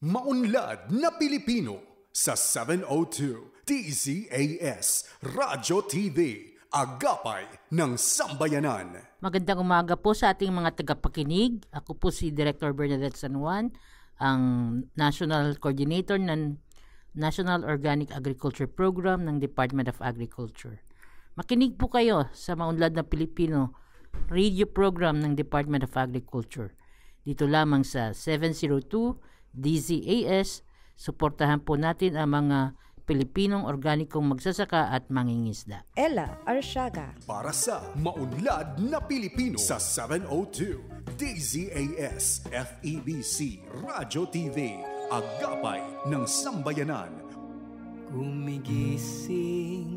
Maunlad na Pilipino sa 702 DZAS Radyo TV, Agapay ng Sambayanan. Magandang umaga po sa ating mga tagapakinig. Ako po si Director Bernadette San Juan, ang National Coordinator ng National Organic Agriculture Program ng Department of Agriculture. Makinig po kayo sa Maunlad na Pilipino radio program ng Department of Agriculture. Dito lamang sa 702 DZAS, suportahan po natin ang mga Pilipinong organikong magsasaka at mangingisda. Ella Arshaga. Para sa Maunlad na Pilipino sa 702 DZAS FEBC Radyo TV, Agapay ng Sambayanan. Gumigising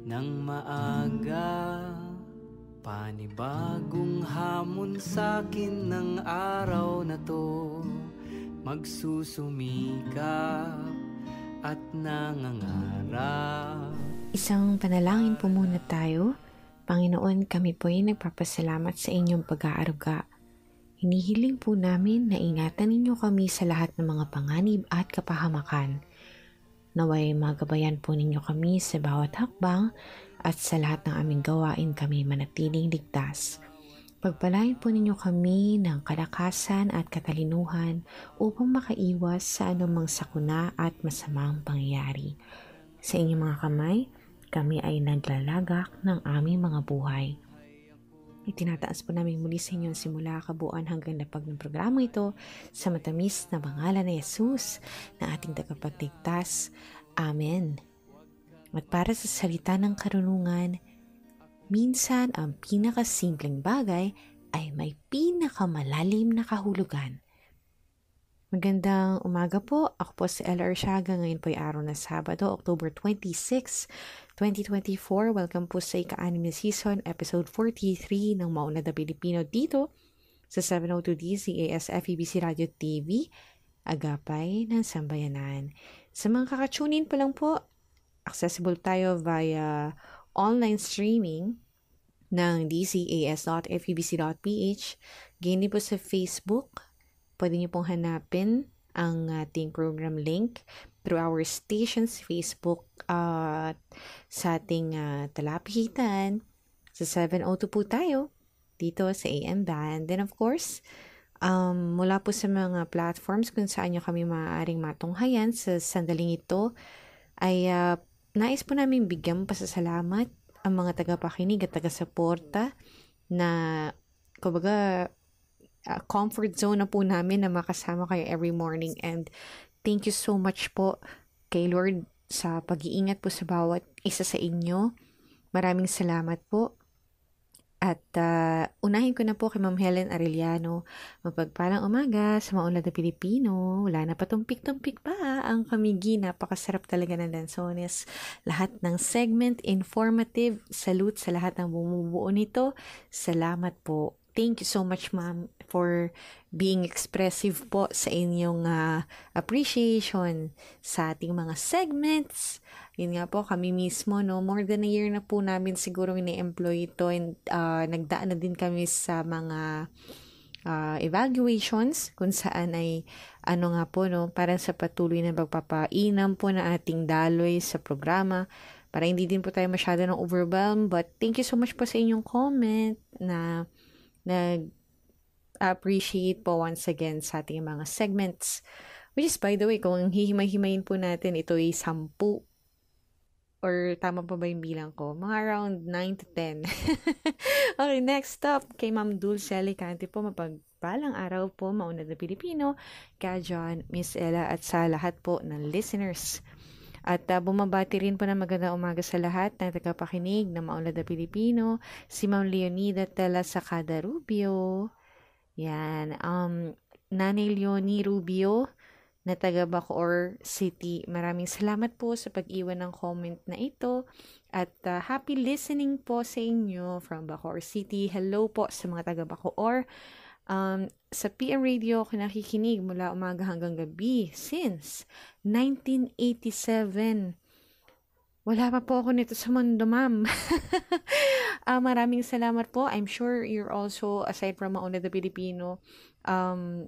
ng maaga, panibagong hamon sa'kin ng araw na to. Magsusumikap at nangangarap. Isang panalangin po muna tayo. Panginoon, kami po ay nagpapasalamat sa inyong pag-aaruga. Hinihiling po namin na ingatan ninyo kami sa lahat ng mga panganib at kapahamakan. Naway magabayan po ninyo kami sa bawat hakbang at sa lahat ng aming gawain kami manatiling ligtas. Pagpalain po ninyo kami ng kalakasan at katalinuhan upang makaiwas sa anumang sakuna at masamang pangyayari. Sa inyong mga kamay, kami ay naglalagak ng aming mga buhay. Itinataas po namin muli sa inyo simula kabuuan hanggang lapag ng programa ito sa matamis na pangalan ni Jesus na ating tagapagligtas. Amen. At para sa salita ng karunungan, minsan ang pinakasimpleng bagay ay may pinakamalalim na kahulugan. Magandang umaga po. Ako po si Ella Arshaga. Ngayon po ay araw na Sabado, October 26, 2024. Welcome po sa ika-6 na season, episode 43 ng Maunlad na Pilipino dito sa 702 DZAS FEBC Radio TV, Agapay ng Sambayanan. Sa mga kakatunin pa lang po, accessible tayo via online streaming ng dcas.febc.ph. Ganyan po sa Facebook. Pwede niyo pong hanapin ang ating program link through our station's Facebook sa ating talapitan. Sa 702 po tayo dito sa AM Band. Then of course, mula po sa mga platforms kung saan nyo kami maaaring matunghayan sa sandaling ito ay nais po namin bigyan pasasalamat ang mga tagapakinig at taga-suporta na kumbaga comfort zone na po namin na makasama kayo every morning, and thank you so much po kay Lord sa pag-iingat po sa bawat isa sa inyo. Maraming salamat po. At unahin ko na po kay Ma'am Helen Arellano. Mapagpalang umaga sa Maunlad na Pilipino. Wala na patumpik-tumpik pa ang kamigi. Napakasarap talaga ng lansones. Lahat ng segment, informative. Salute sa lahat ng bumubuo nito. Salamat po. Thank you so much, Ma'am, for being expressive po sa inyong appreciation sa ating mga segments. Yun nga po, kami mismo, no, more than a year na po namin siguro ini-employ ito, and nagdaan na din kami sa mga evaluations kung saan ay nga po, no, parang sa patuloy na pagpapainam po na ating daloy sa programa para hindi din po tayo masyado ng overwhelm. But thank you so much po sa inyong comment na nag-appreciate po once again sa ating mga segments. Which is, by the way, kung hihimay-himayin po natin, ito ay 10 or tama pa ba yung bilang ko? Mga around 9 to 10. Okay, next up, kay Ma'am Dulce Alicante po, mapagpalang araw po, Maunlad na Pilipino, ka John, Miss Ella, at sa lahat po ng listeners. At bumabati rin po na magandang umaga sa lahat ng tagapakinig ng Maunlad na Pilipino, si Ma'am Leonida Tela Sacada Rubio, yan, Nanay Leonie Rubio, na taga Bacoor City. Maraming salamat po sa pag-iwan ng comment na ito, at happy listening po sa inyo from Bacoor City. Hello po sa mga taga Bacoor. Sa PM Radio ako nakikinig mula umaga hanggang gabi since 1987. Wala pa po ako nito sa mundo, ma'am. Maraming salamat po. I'm sure you're also, aside from Maunlad na Pilipino,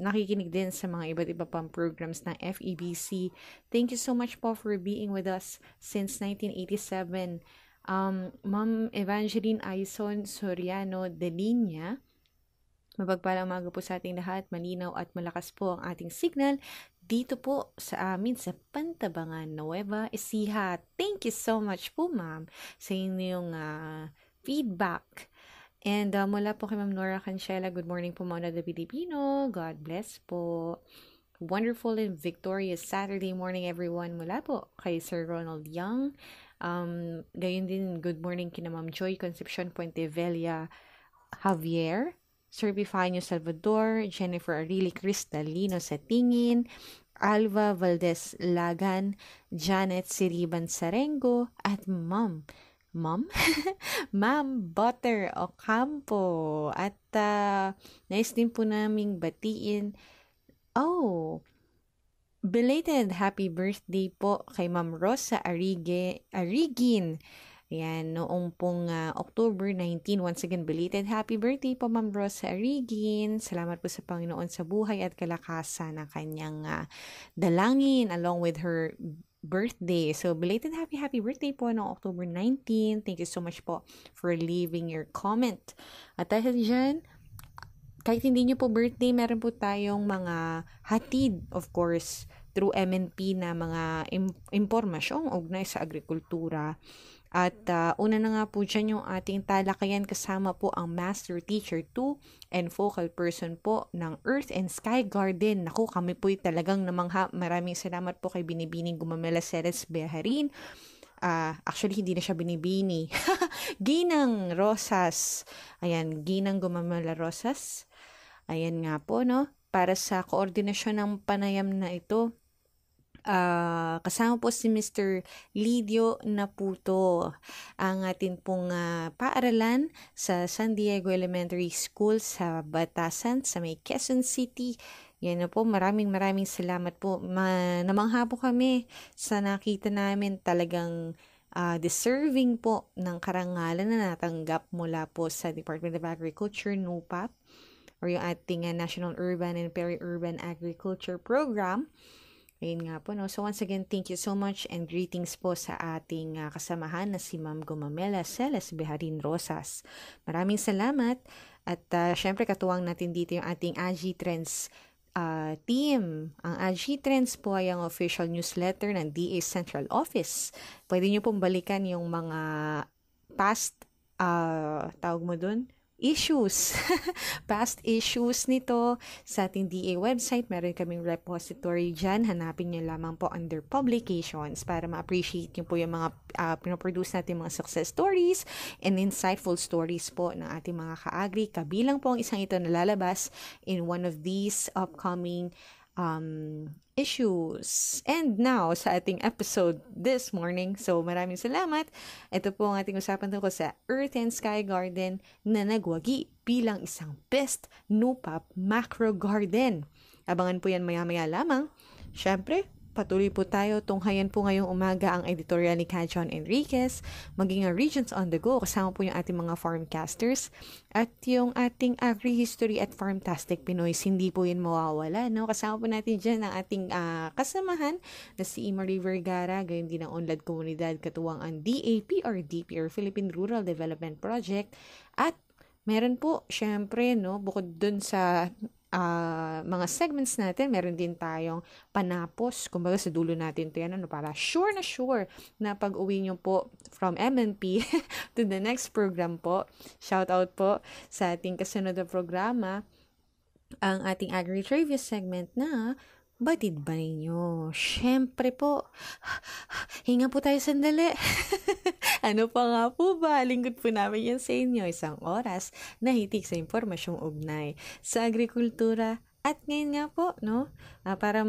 nakikinig din sa mga iba't iba pang programs ng FEBC. Thank you so much po for being with us since 1987. Ma'am Evangeline Aison Soriano de Linya, mapagpalang umaga po sa ating lahat, malinaw at malakas po ang ating signal dito po sa amin sa Pantabangan, Nueva Ecija. Thank you so much po ma'am sa inyong feedback. And mula po kay Ma'am Nora Cancela, good morning po mga na Pilipino. God bless po. Wonderful and victorious Saturday morning everyone. Mula po kay Sir Ronald Young. Gayon din, good morning kina Ma'am Joy Concepcion Puentevella Javier, Sir Bifanio Salvador, Jennifer Arili Cristalino sa Tingin, Alva Valdez Lagan, Janet Siriban Sarengo, at Ma'am Butter Ocampo. At nice din po naming batiin. Belated happy birthday po kay Ma'am Rosa Arigin. Ayan, noong pong October 19. Once again, belated happy birthday po Ma'am Rosa Arigin. Salamat po sa Panginoon sa buhay at kalakasan ng kanyang dalangin along with her birthday. So, belated happy birthday po noong October 19. Thank you so much po for leaving your comment. At dahil dyan, kahit hindi nyo po birthday, meron po tayong mga hatid, of course, through MNP na mga impormasyong ugnay sa agrikultura. At una na nga po dyan yung ating talakayan, kasama po ang Master Teacher 2 and Focal Person po ng Earth and Sky Garden. Naku, kami po'y talagang namangha. Maraming salamat po kay Binibining Gumamela Ceres Beharin. Actually, hindi na siya Binibini. Ginang Rosas. Ayan, Ginang Gumamela Rosas. Ayan nga po, no? Para sa koordinasyon ng panayam na ito, kasama po si Mr. Lidio Naputo, ang atin pong paaralan sa San Diego Elementary School sa Batasan sa may Quezon City. Yan na po, maraming salamat po. Namangha po kami sa nakita namin, talagang deserving po ng karangalan na natanggap mula po sa Department of Agriculture, NUPAP, or yung ating National Urban and Peri-Urban Agriculture Program. Ayun nga po, no? So once again, thank you so much and greetings po sa ating kasamahan na si Ma'am Gumamela Celes Beharin Rosas. Maraming salamat at syempre katuwang natin dito yung ating AG Trends team. Ang AG Trends po ay ang official newsletter ng DA Central Office. Pwede nyo pong balikan yung mga past, tawag mo dun, issues. Past issues nito sa ating DA website. Meron kaming repository dyan. Hanapin nyo lamang po under publications para ma-appreciate nyo po yung mga pinoproduce natin mga success stories and insightful stories po ng ating mga ka-agri. Kabilang po ang isang ito na lalabas in one of these upcoming issues. And now, sa ating episode this morning, so maraming salamat. Ito po ang ating usapan tungkol sa Earth and Sky Garden na nagwagi bilang isang best NUPAP macro garden. Abangan po yan maya-maya lamang. Syempre, patuloy po tayo. Tunghayan po ngayong umaga ang editorial ni Ka John Enriquez, maging ang Regions on the Go, kasama po yung ating mga farmcasters at yung ating agri-history at farmtastic Pinoy. Hindi po yun mawawala, no? Kasama po natin dyan ang ating kasamahan na si Marie Vergara, gayon din ang Unlad Komunidad, katuwang ang DAP or DPR Philippine Rural Development Project. At meron po, syempre, no, bukod dun sa mga segments natin, meron din tayong panapos, kumbaga sa dulo natin ito yan, para sure na pag-uwi nyo po from MNP to the next program po. Shout out po sa ating kasunod na programa, ang ating Agri-Trivia segment na batid ba ninyo? Syempre po, hinga po tayo sandali. Ano pa nga po ba? Lingkod po namin yan sa inyo. Isang oras na hitik sa impormasyong ugnay sa agrikultura. At ngayon nga po, no, para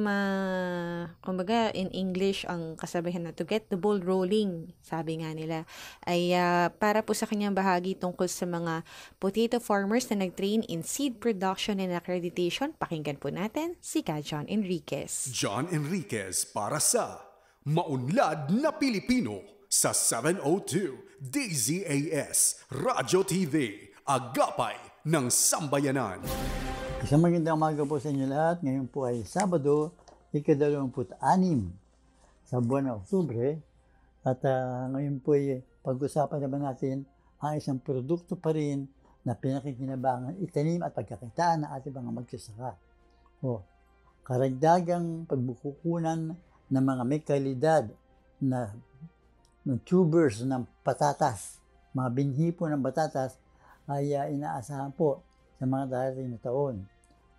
kumbaga in English, ang kasabihan na to get the ball rolling, sabi nga nila, ay para po sa kanyang bahagi tungkol sa mga potato farmers na nag-train in seed production and accreditation. Pakinggan po natin si Ka John Enriquez. John Enriquez para sa Maunlad na Pilipino sa 702 DZAS Radyo TV, Agapay ng Sambayanan. Isang magandang umaga po sa inyo lahat. Ngayon po ay Sabado, ika-26 sa buwan ng Oktubre. At ngayon po ay pag-usapan naman natin ang isang produkto pa rin na pinakikinabangan, itanim at pagkakitaan ng ating mga magsasaka. Karagdagang pagbukukunan ng mga may kalidad na tubers ng patatas, mga binhi po ng patatas ay inaasahan po sa mga darating na taon.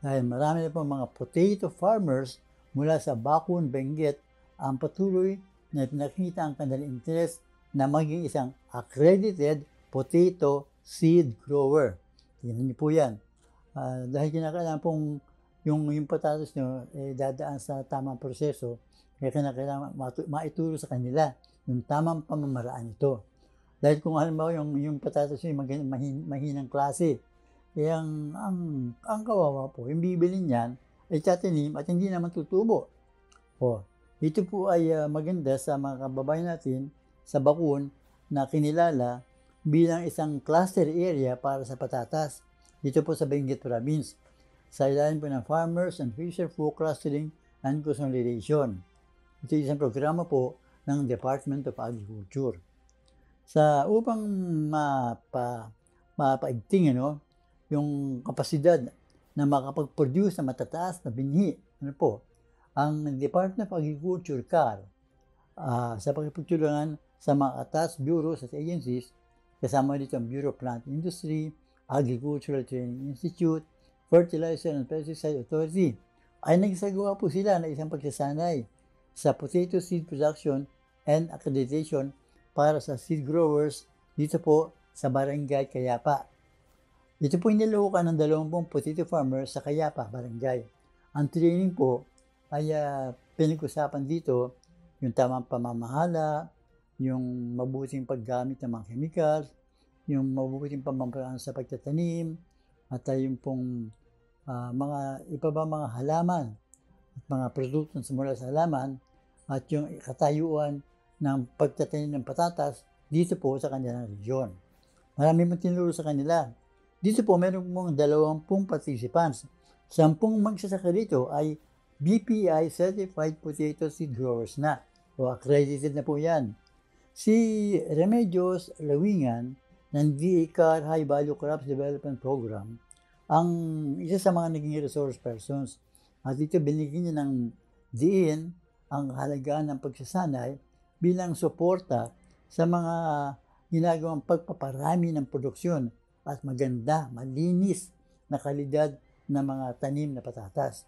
Dahil marami na po mga potato farmers mula sa Bakun, Benguet ang patuloy na pinakita ang kanilang interest na maging isang accredited potato seed grower. Tingnan niyo po yan. Dahil kinakailangan pong yung patatas nyo dadaan sa tamang proseso, kaya kinakailangan maituro sa kanila yung tamang pamamaraan ito. Dahil kung halimbawa yung patatas nyo mahinang klase, ang kawawa po, yung bibili niyan, ay tatanim at hindi naman tutubo. Ito po ay maganda sa mga kababayan natin sa Bakun na kinilala bilang isang cluster area para sa patatas. Dito po sa Benguet Province, sa ilalim po ng Farmers and Fisher Folk Clustering and Consolidation. Ito isang programa po ng Department of Agriculture. Upang mapaigting yung kapasidad na makapag-produce na matataas na binhi, ang Department of Agriculture CAR sa pagpagtulungan sa mga atas bureaus at agencies, kasama dito ang Bureau of Plant Industry, Agricultural Training Institute, Fertilizer and Pesticide Authority, ay nagsagawa po sila ng isang pagsasanay sa potato seed production and accreditation para sa seed growers dito po sa Barangay Kayapa. Ito po iniluhukan ng 20 potato farmers sa Kayapa, Barangay. Ang training po ay pinag-usapan dito yung tamang pamamahala, yung mabuting paggamit ng mga chemicals, yung mabuting pamamaraan sa pagtatanim, at yung pong mga mga halaman at mga produkto mula sa halaman, at yung katayuan ng pagtatanim ng patatas dito po sa kanilang region. Marami mong tinuro sa kanila. Dito po meron pong 20 participants. 10 magsasaka dito ay BPI Certified Potato Seed Growers na o accredited na po yan. Si Remedios Lawingan ng DA-CAR High Value Crops Development Program ang isa sa mga naging resource persons. At dito binigyan niya ng diin ang halagaan ng pagsasanay bilang suporta sa mga ginagawang pagpaparami ng produksyon at maganda, malinis na kalidad ng mga tanim na patatas.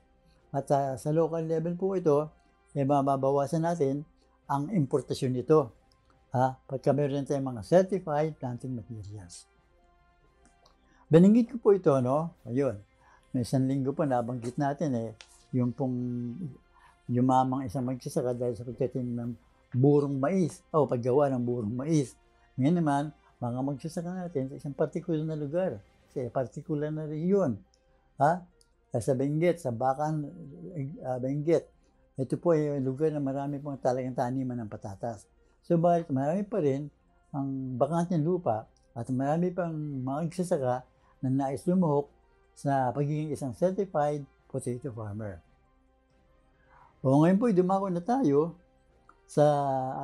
At sa local level po ito, mababawasan natin ang importasyon nito. Pagka meron tayong mga certified planting materials. Binanggit ko po ito, Ayun, may isang linggo po nabanggit natin yung pong yumamang isang magsasaka dahil sa pagtatanim ng burong mais o paggawa ng burong mais. Ngayon naman, mga magsasaka natin sa isang partikular na lugar, sa partikular na rehiyon. Sa Benguet, sa Bacan, Benguet. Ito po ay lugar na marami pong talagang taniman ng patatas. So, marami pa rin ang bakanteng lupa at marami pang mga magsasaka na nais lumuhok sa pagiging isang certified potato farmer. Ngayon po, dumako na tayo sa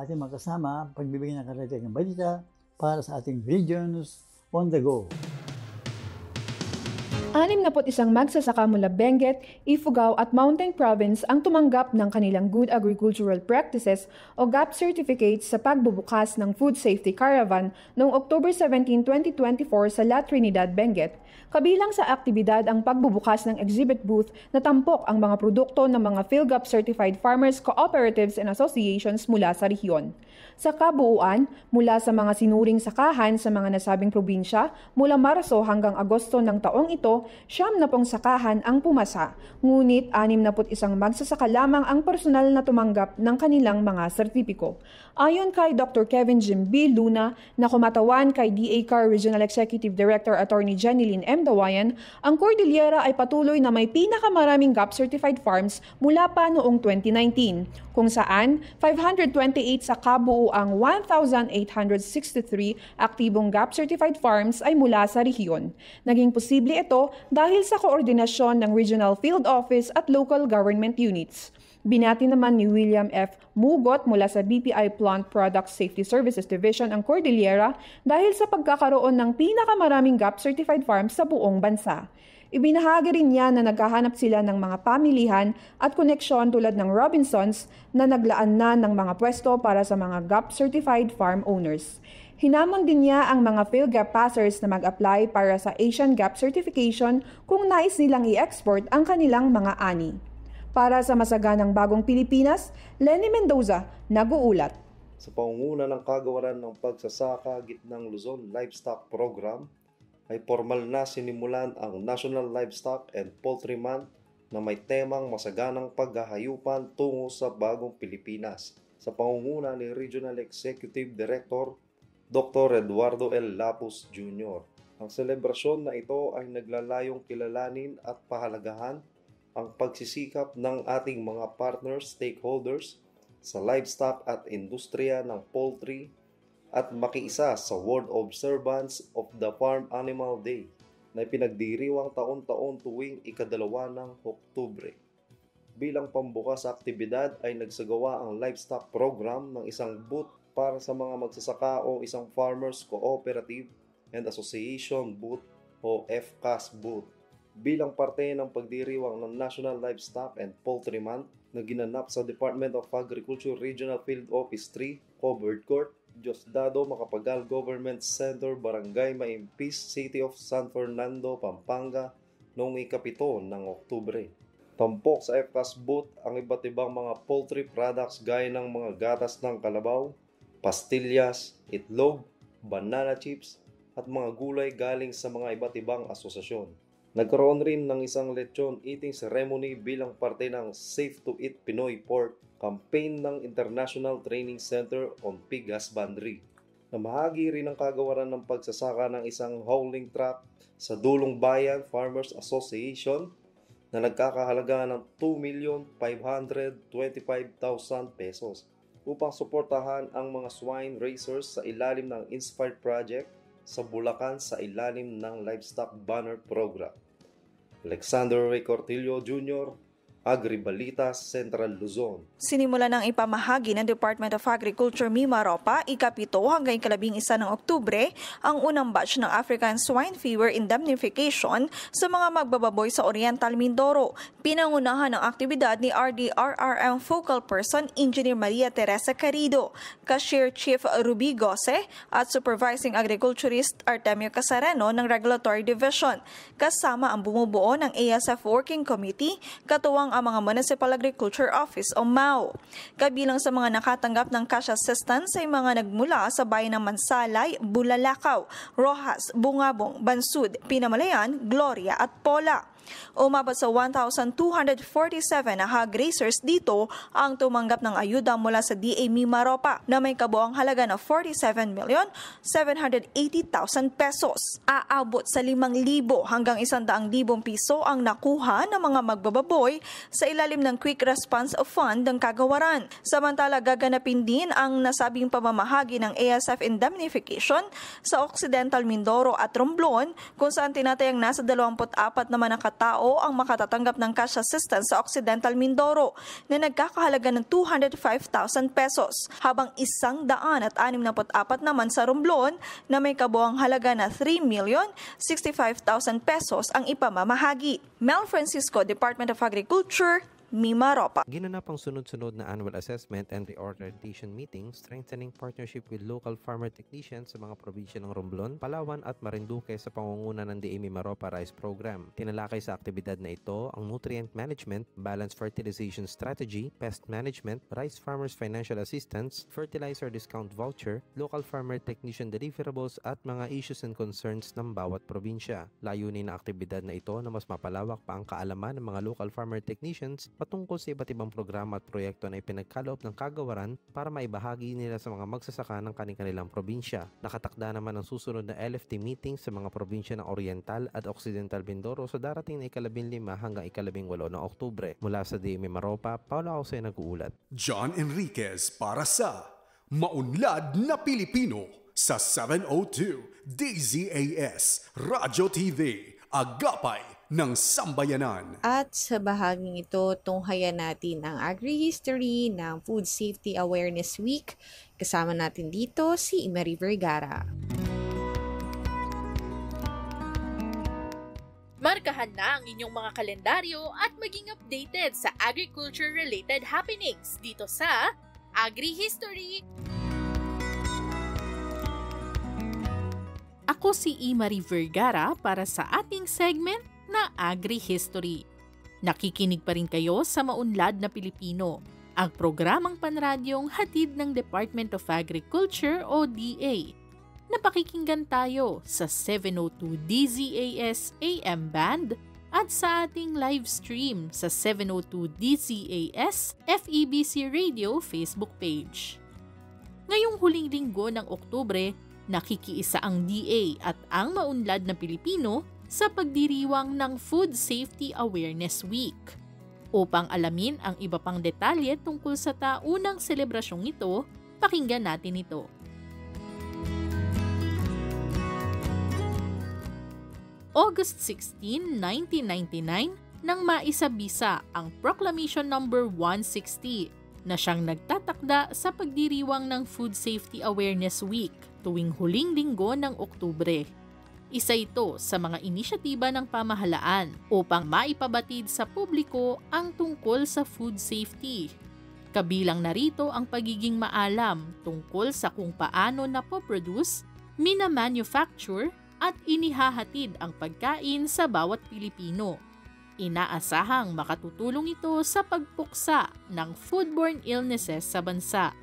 ating mga kasama pagbibigay ng karagdagang balita para sa ating Regions on the Go. 61 magsasaka mula Benguet, Ifugao at Mountain Province ang tumanggap ng kanilang Good Agricultural Practices o GAP certificates sa pagbubukas ng Food Safety Caravan noong October 17, 2024 sa La Trinidad, Benguet. Kabilang sa aktibidad ang pagbubukas ng exhibit booth na tampok ang mga produkto ng mga PhilGAP certified farmers, cooperatives and associations mula sa rehiyon. Sa kabuuan, mula sa mga sinuring sakahan sa mga nasabing probinsya, mula Marso hanggang Agosto ng taong ito, 90 sakahan ang pumasa. Ngunit 61 magsasaka lamang ang personal na tumanggap ng kanilang mga sertipiko. Ayon kay Dr. Kevin Jim B. Luna na kumatawan kay DA-CAR Regional Executive Director Attorney Jeneline M. Dawayan, ang Cordillera ay patuloy na may pinakamaraming GAP certified farms mula pa noong 2019. kung saan 528 sa kabuuang 1,863 aktibong GAP-certified farms ay mula sa rehiyon. Naging posible ito dahil sa koordinasyon ng Regional Field Office at local government units. Binati naman ni William F. Mugot mula sa BPI Plant Product Safety Services Division ang Cordillera dahil sa pagkakaroon ng pinakamaraming GAP-certified farms sa buong bansa. Ibinahagi rin niya na naghahanap sila ng mga pamilihan at koneksyon tulad ng Robinsons na naglaan na ng mga pwesto para sa mga GAP-certified farm owners. Hinamon din niya ang mga PhilGAP passers na mag-apply para sa Asian GAP certification kung nais nilang i-export ang kanilang mga ani. Para sa masaganang bagong Pilipinas, Lenny Mendoza, nag-uulat. Sa pangunguna ng Kagawaran ng Pagsasaka Gitnang Luzon Livestock Program, ay formal na sinimulan ang National Livestock and Poultry Month na may temang masaganang paghahayupan tungo sa bagong Pilipinas sa pangunguna ni Regional Executive Director Dr. Eduardo L. Lapus Jr. Ang selebrasyon na ito ay naglalayong kilalanin at pahalagahan ang pagsisikap ng ating mga partners, stakeholders sa livestock at industriya ng poultry at makiisa sa World Observance of the Farm Animal Day na pinagdiriwang taon-taon tuwing ika-2 ng Oktubre. Bilang pambukas sa aktibidad ay nagsagawa ang livestock program ng isang booth para sa mga magsasaka o isang Farmers Cooperative and Association booth o FCAS booth. Bilang parte ng pagdiriwang ng National Livestock and Poultry Month na ginanap sa Department of Agriculture Regional Field Office 3, Covered Court, Diosdado Macapagal Government Center, Barangay Maimpis, City of San Fernando, Pampanga, noong ika-7 ng Oktubre. Tampok sa FCAS booth ang iba't ibang mga poultry products gaya ng mga gatas ng kalabaw, pastillas, itlog, banana chips, at mga gulay galing sa mga iba't ibang asosasyon. Nagkaroon rin ng isang lechon eating ceremony bilang parte ng Safe to Eat Pinoy Pork campaign ng International Training Center on Pig Husbandry. Namahagi rin ang kagawaran ng pagsasaka ng isang hauling truck sa Dulong Bayan Farmers Association na nagkakahalaga ng 2,525,000 pesos upang suportahan ang mga swine raisers sa ilalim ng Inspired Project sa Bulacan sa ilalim ng Livestock Banner Program. Alexander Ray Cortillo Jr., Agribalitas, Central Luzon. Sinimula ng ipamahagi ng Department of Agriculture Mimaropa, ika-7 hanggang ika-11 ng Oktubre, ang unang batch ng African Swine Fever Indemnification sa mga magbababoy sa Oriental Mindoro. Pinangunahan ng aktibidad ni RDRRM Focal Person Engineer Maria Teresa Carido, Cashier Chief Ruby Gose at Supervising Agriculturist Artemio Casareno ng Regulatory Division, kasama ang bumubuo ng ASF Working Committee, katuwang ang mga Municipal Agriculture Office o MAO. Kabilang sa mga nakatanggap ng cash assistance ay mga nagmula sa bayan ng Mansalay, Bulalakaw, Rojas, Bungabong, Bansud, Pinamalayan, Gloria at Pola. Umabot sa 1,247 na hog raisers dito ang tumanggap ng ayuda mula sa DA Mimaropa na may kabuang halaga na 47,780,000 pesos. Aabot sa 5,000 hanggang 100,000 piso ang nakuha ng mga magbababoy sa ilalim ng Quick Response Fund ng kagawaran. Samantala, gaganapin din ang nasabing pamamahagi ng ASF indemnification sa Occidental Mindoro at Romblon kung saan tinatayang nasa 24 naman na tao ang makatatanggap ng cash assistance sa Occidental Mindoro na nagkakahalaga ng 205,000 pesos, habang 164 naman sa Romblon na may kabuang halaga na 3,065,000 pesos ang ipamamahagi. Mel Francisco, Department of Agriculture, Mimaropa. Ginanap ang sunod-sunod na annual assessment and reorientation meeting strengthening partnership with local farmer technicians sa mga probinsya ng Romblon, Palawan at Marinduque sa pangunguna ng DA Mimaropa Rice Program. Tinalakay sa aktibidad na ito ang nutrient management, balanced fertilization strategy, pest management, rice farmers financial assistance, fertilizer discount voucher, local farmer technician deliverables at mga issues and concerns ng bawat probinsya. Layunin na aktibidad na ito na mas mapalawak pa ang kaalaman ng mga local farmer technicians patungkol sa iba't ibang programa at proyekto na ipinagkaloob ng kagawaran para maibahagi nila sa mga magsasaka ng kanilang probinsya. Nakatakda naman ang susunod na LFT meeting sa mga probinsya ng Oriental at Occidental Mindoro sa darating na 15 hanggang 18 ng Oktubre. Mula sa DMA Maropa, Paolo Jose nag-uulat. John Enriquez para sa Maunlad na Pilipino sa 702 DZAS Radyo TV, Agapay ng Sambayanan. At sa bahaging ito, tunghayan natin ang agri-history ng Food Safety Awareness Week. Kasama natin dito si Mary Vergara. Markahan na ang inyong mga kalendaryo at maging updated sa agriculture-related happenings dito sa Agri-History. Ako si Marie Vergara para sa ating segment na Agri-History. Nakikinig pa rin kayo sa Maunlad na Pilipino, ang programang panradyong hatid ng Department of Agriculture o DA. Napakikinggan tayo sa 702 DZAS AM band at sa ating live stream sa 702 DZAS FEBC Radio Facebook page. Ngayong huling linggo ng Oktubre, nakikiisa ang DA at ang Maunlad na Pilipino sa pagdiriwang ng Food Safety Awareness Week. Upang alamin ang iba pang detalye tungkol sa taunang selebrasyong ito, pakinggan natin ito. August 16, 1999, nang maisabisa ang Proclamation No. 160 na siyang nagtatakda sa pagdiriwang ng Food Safety Awareness Week tuwing huling linggo ng Oktubre. Isa ito sa mga inisyatiba ng pamahalaan upang maipabatid sa publiko ang tungkol sa food safety. Kabilang narito ang pagiging maalam tungkol sa kung paano napoproduce, mina-manufacture at inihahatid ang pagkain sa bawat Pilipino. Inaasahang makatutulong ito sa pagpuksa ng foodborne illnesses sa bansa.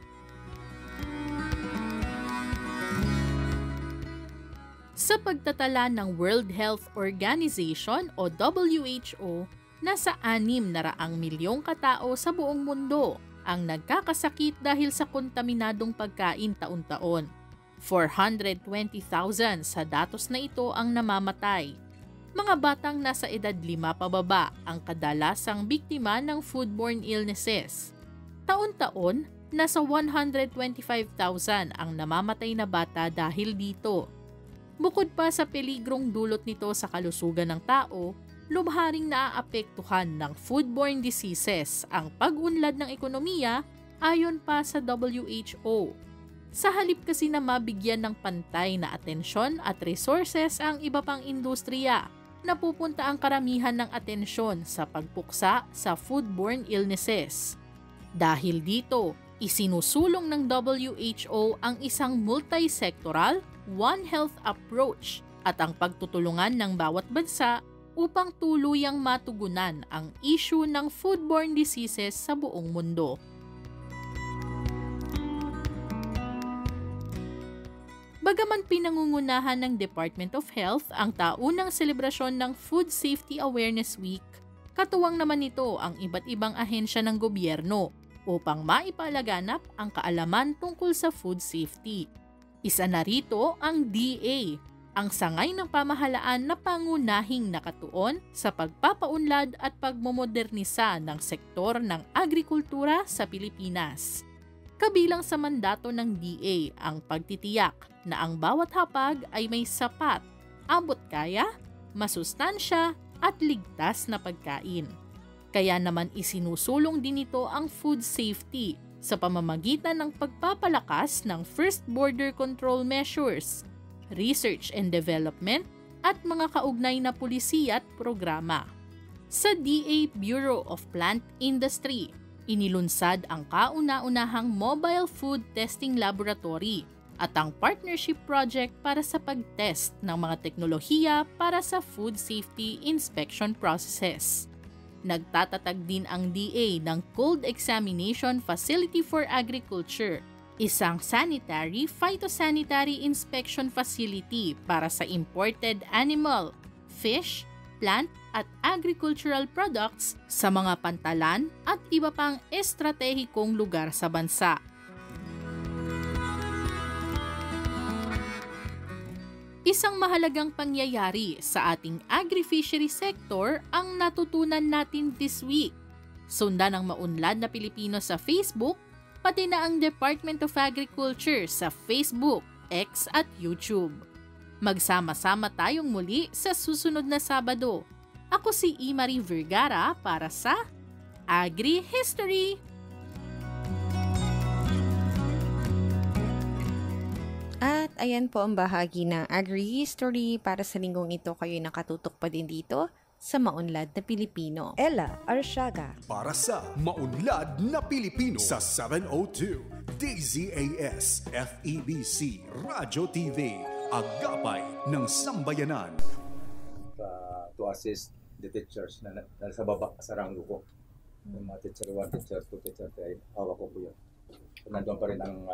Sa pagtatala ng World Health Organization o WHO, nasa 600 milyong katao sa buong mundo ang nagkakasakit dahil sa kontaminadong pagkain taon-taon. 420,000 sa datos na ito ang namamatay. Mga batang nasa edad 5 pababa ang kadalasang biktima ng foodborne illnesses. Taon-taon, nasa 125,000 ang namamatay na bata dahil dito. Bukod pa sa peligrong dulot nito sa kalusugan ng tao, lubharing naaapektuhan ng foodborne diseases ang pag-unlad ng ekonomiya ayon pa sa WHO. Sa halip kasi na mabigyan ng pantay na atensyon at resources ang iba pang industriya, napupunta ang karamihan ng atensyon sa pagpuksa sa foodborne illnesses. Dahil dito, isinusulong ng WHO ang isang multi-sectoral, One Health approach at ang pagtutulungan ng bawat bansa upang tuluyang matugunan ang issue ng foodborne diseases sa buong mundo. Bagaman pinangungunahan ng Department of Health ang taunang selebrasyon ng Food Safety Awareness Week, katuwang naman ito ang iba't ibang ahensya ng gobyerno upang maipalaganap ang kaalaman tungkol sa food safety. Isa na rito ang DA, ang sangay ng pamahalaan na pangunahing nakatuon sa pagpapaunlad at pagmomodernisa ng sektor ng agrikultura sa Pilipinas. Kabilang sa mandato ng DA ang pagtitiyak na ang bawat hapag ay may sapat, abot-kaya, masustansya at ligtas na pagkain. Kaya naman isinusulong din ito ang food safety sa pamamagitan ng pagpapalakas ng first border control measures, research and development at mga kaugnay na pulisiya at programa. Sa DA Bureau of Plant Industry, inilunsad ang kauna-unahang Mobile Food Testing Laboratory at ang partnership project para sa pag-test ng mga teknolohiya para sa food safety inspection processes. Nagtatatag din ang DA ng Cold Examination Facility for Agriculture, isang sanitary phytosanitary inspection facility para sa imported animal, fish, plant at agricultural products sa mga pantalan at iba pang estratehikong lugar sa bansa. Isang mahalagang pangyayari sa ating agri-fishery sector ang natutunan natin this week. Sundan ang maunlad na Pilipino sa Facebook, pati na ang Department of Agriculture sa Facebook, X at YouTube. Magsama-sama tayong muli sa susunod na Sabado. Ako si Imari Vergara para sa Agri-History! At ayan po ang bahagi ng Agri-History. Para sa linggong ito, kayo'y nakatutok pa din dito sa Maunlad na Pilipino. Ella Arsiaga. Para sa Maunlad na Pilipino sa 702 DZAS FEBC Radio TV, Agapay ng Sambayanan. To assist the teachers na sa baba sa ranggo ko. Yung mga teacher 1, teacher 2, teacher 3, hawak ko po yun. Nandun pa rin ang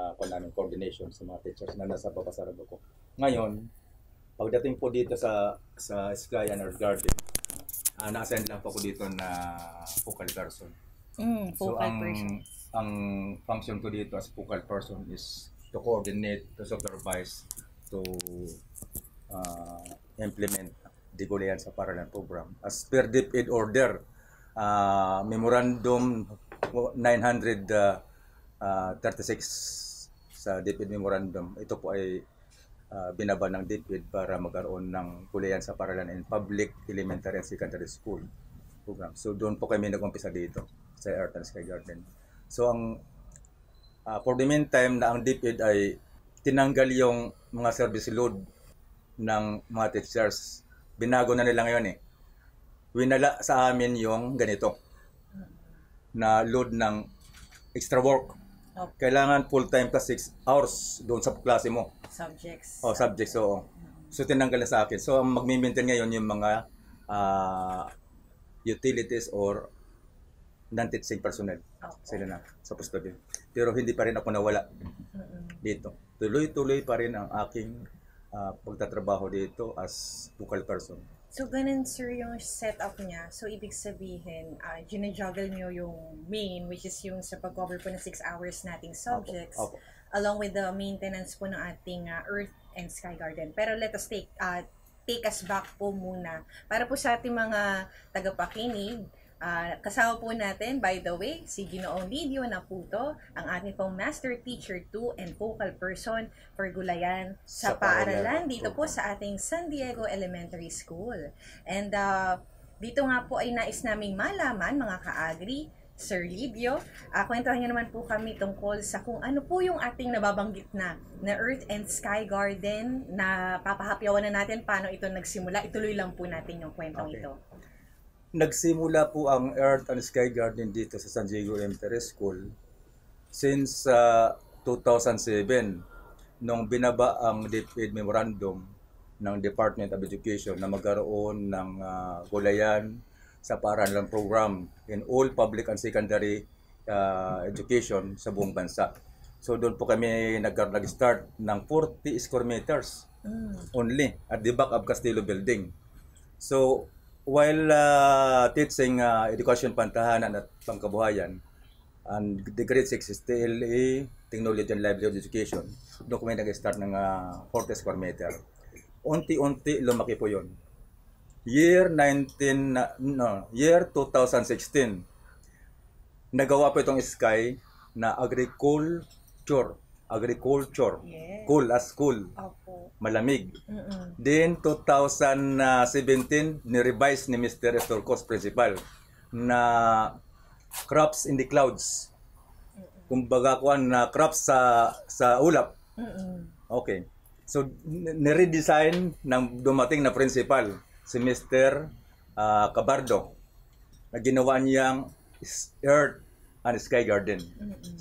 coordination sa mga teachers na nasa baba sa ranggo ko. Ngayon, pagdating po dito sa Sky and Earth Garden, na-assign lang po ako dito na focal person. Ang function ko dito as focal person is to coordinate, to supervise, to implement the Gulayan sa Paralan program. As per DepEd order, Memorandum 936 sa DepEd Memorandum, ito po ay binaba ng DepEd para magkaroon ng Gulayan sa Paralan in Public Elementary and Secondary School program. So doon po kami nag-umpisa dito sa Earth and Sky Garden. So ang for the meantime na ang DepEd ay tinanggal yung mga service load ng mga teachers. Binago na nila ngayon eh. Winala sa amin yung ganito na load ng extra work. Okay. Kailangan full-time ka 6 hours doon sa klase mo. Subjects. Subjects, oo. So tinanggal na sa akin. So ang magmi-maintain ngayon yung mga utilities or non-teaching personnel. Sila na, supposed to be. Pero hindi pa rin ako nawala dito. Tuloy-tuloy pa rin ang aking pagtatrabaho dito as focal person. So, ganun sir yung setup niya. So, ibig sabihin, ginajuggle nyo yung main, which is yung sa pag-cover po ng 6 hours nating subjects, along with the maintenance po ng ating Earth and Sky Garden. Pero let us take us back po muna. Para po sa ating mga tagapakinig, kasama po natin, by the way, si Ginoong Lidio Naputo, ang ating pong Master Teacher 2 and Focal Person for Gulayan sa Paaralan dito po sa ating San Diego Elementary School. And dito nga po ay nais naming malaman, mga ka-agri, Sir Lidio, kwentuhan niyo naman po kami tungkol sa kung ano po yung ating nababanggit na Earth and Sky Garden na papahapyawan na natin paano ito nagsimula. Ituloy lang po natin yung kwentong ito. Nagsimula po ang Earth and Sky Garden dito sa San Diego Elementary School since 2007 nung binaba ang DepEd Memorandum ng Department of Education na magkaroon ng Gulayan sa Paaralan program in all public and secondary education sa buong bansa. So doon po kami nag-start ng 40 square meters only at the back of Castillo Building. So while teaching education pantahanan at pangkabuhayan, and the grade 6 is TLA, Technology and Livelihood Education, doon kami nag-start ng 40 square meter. Unti-unti lumaki po yun. Year 2016, nagawa po itong Sky na agriculture. Yes. Cool as cool. Malamig. Then 2017 ni-revise ni Mr. Estorcos Principal na crops in the clouds. Kumbaga kuan na crops sa ulap. Okay. So ni-redesign ng dumating na principal si Mr. Cabardo na ginawa niyang Earth and Sky Garden.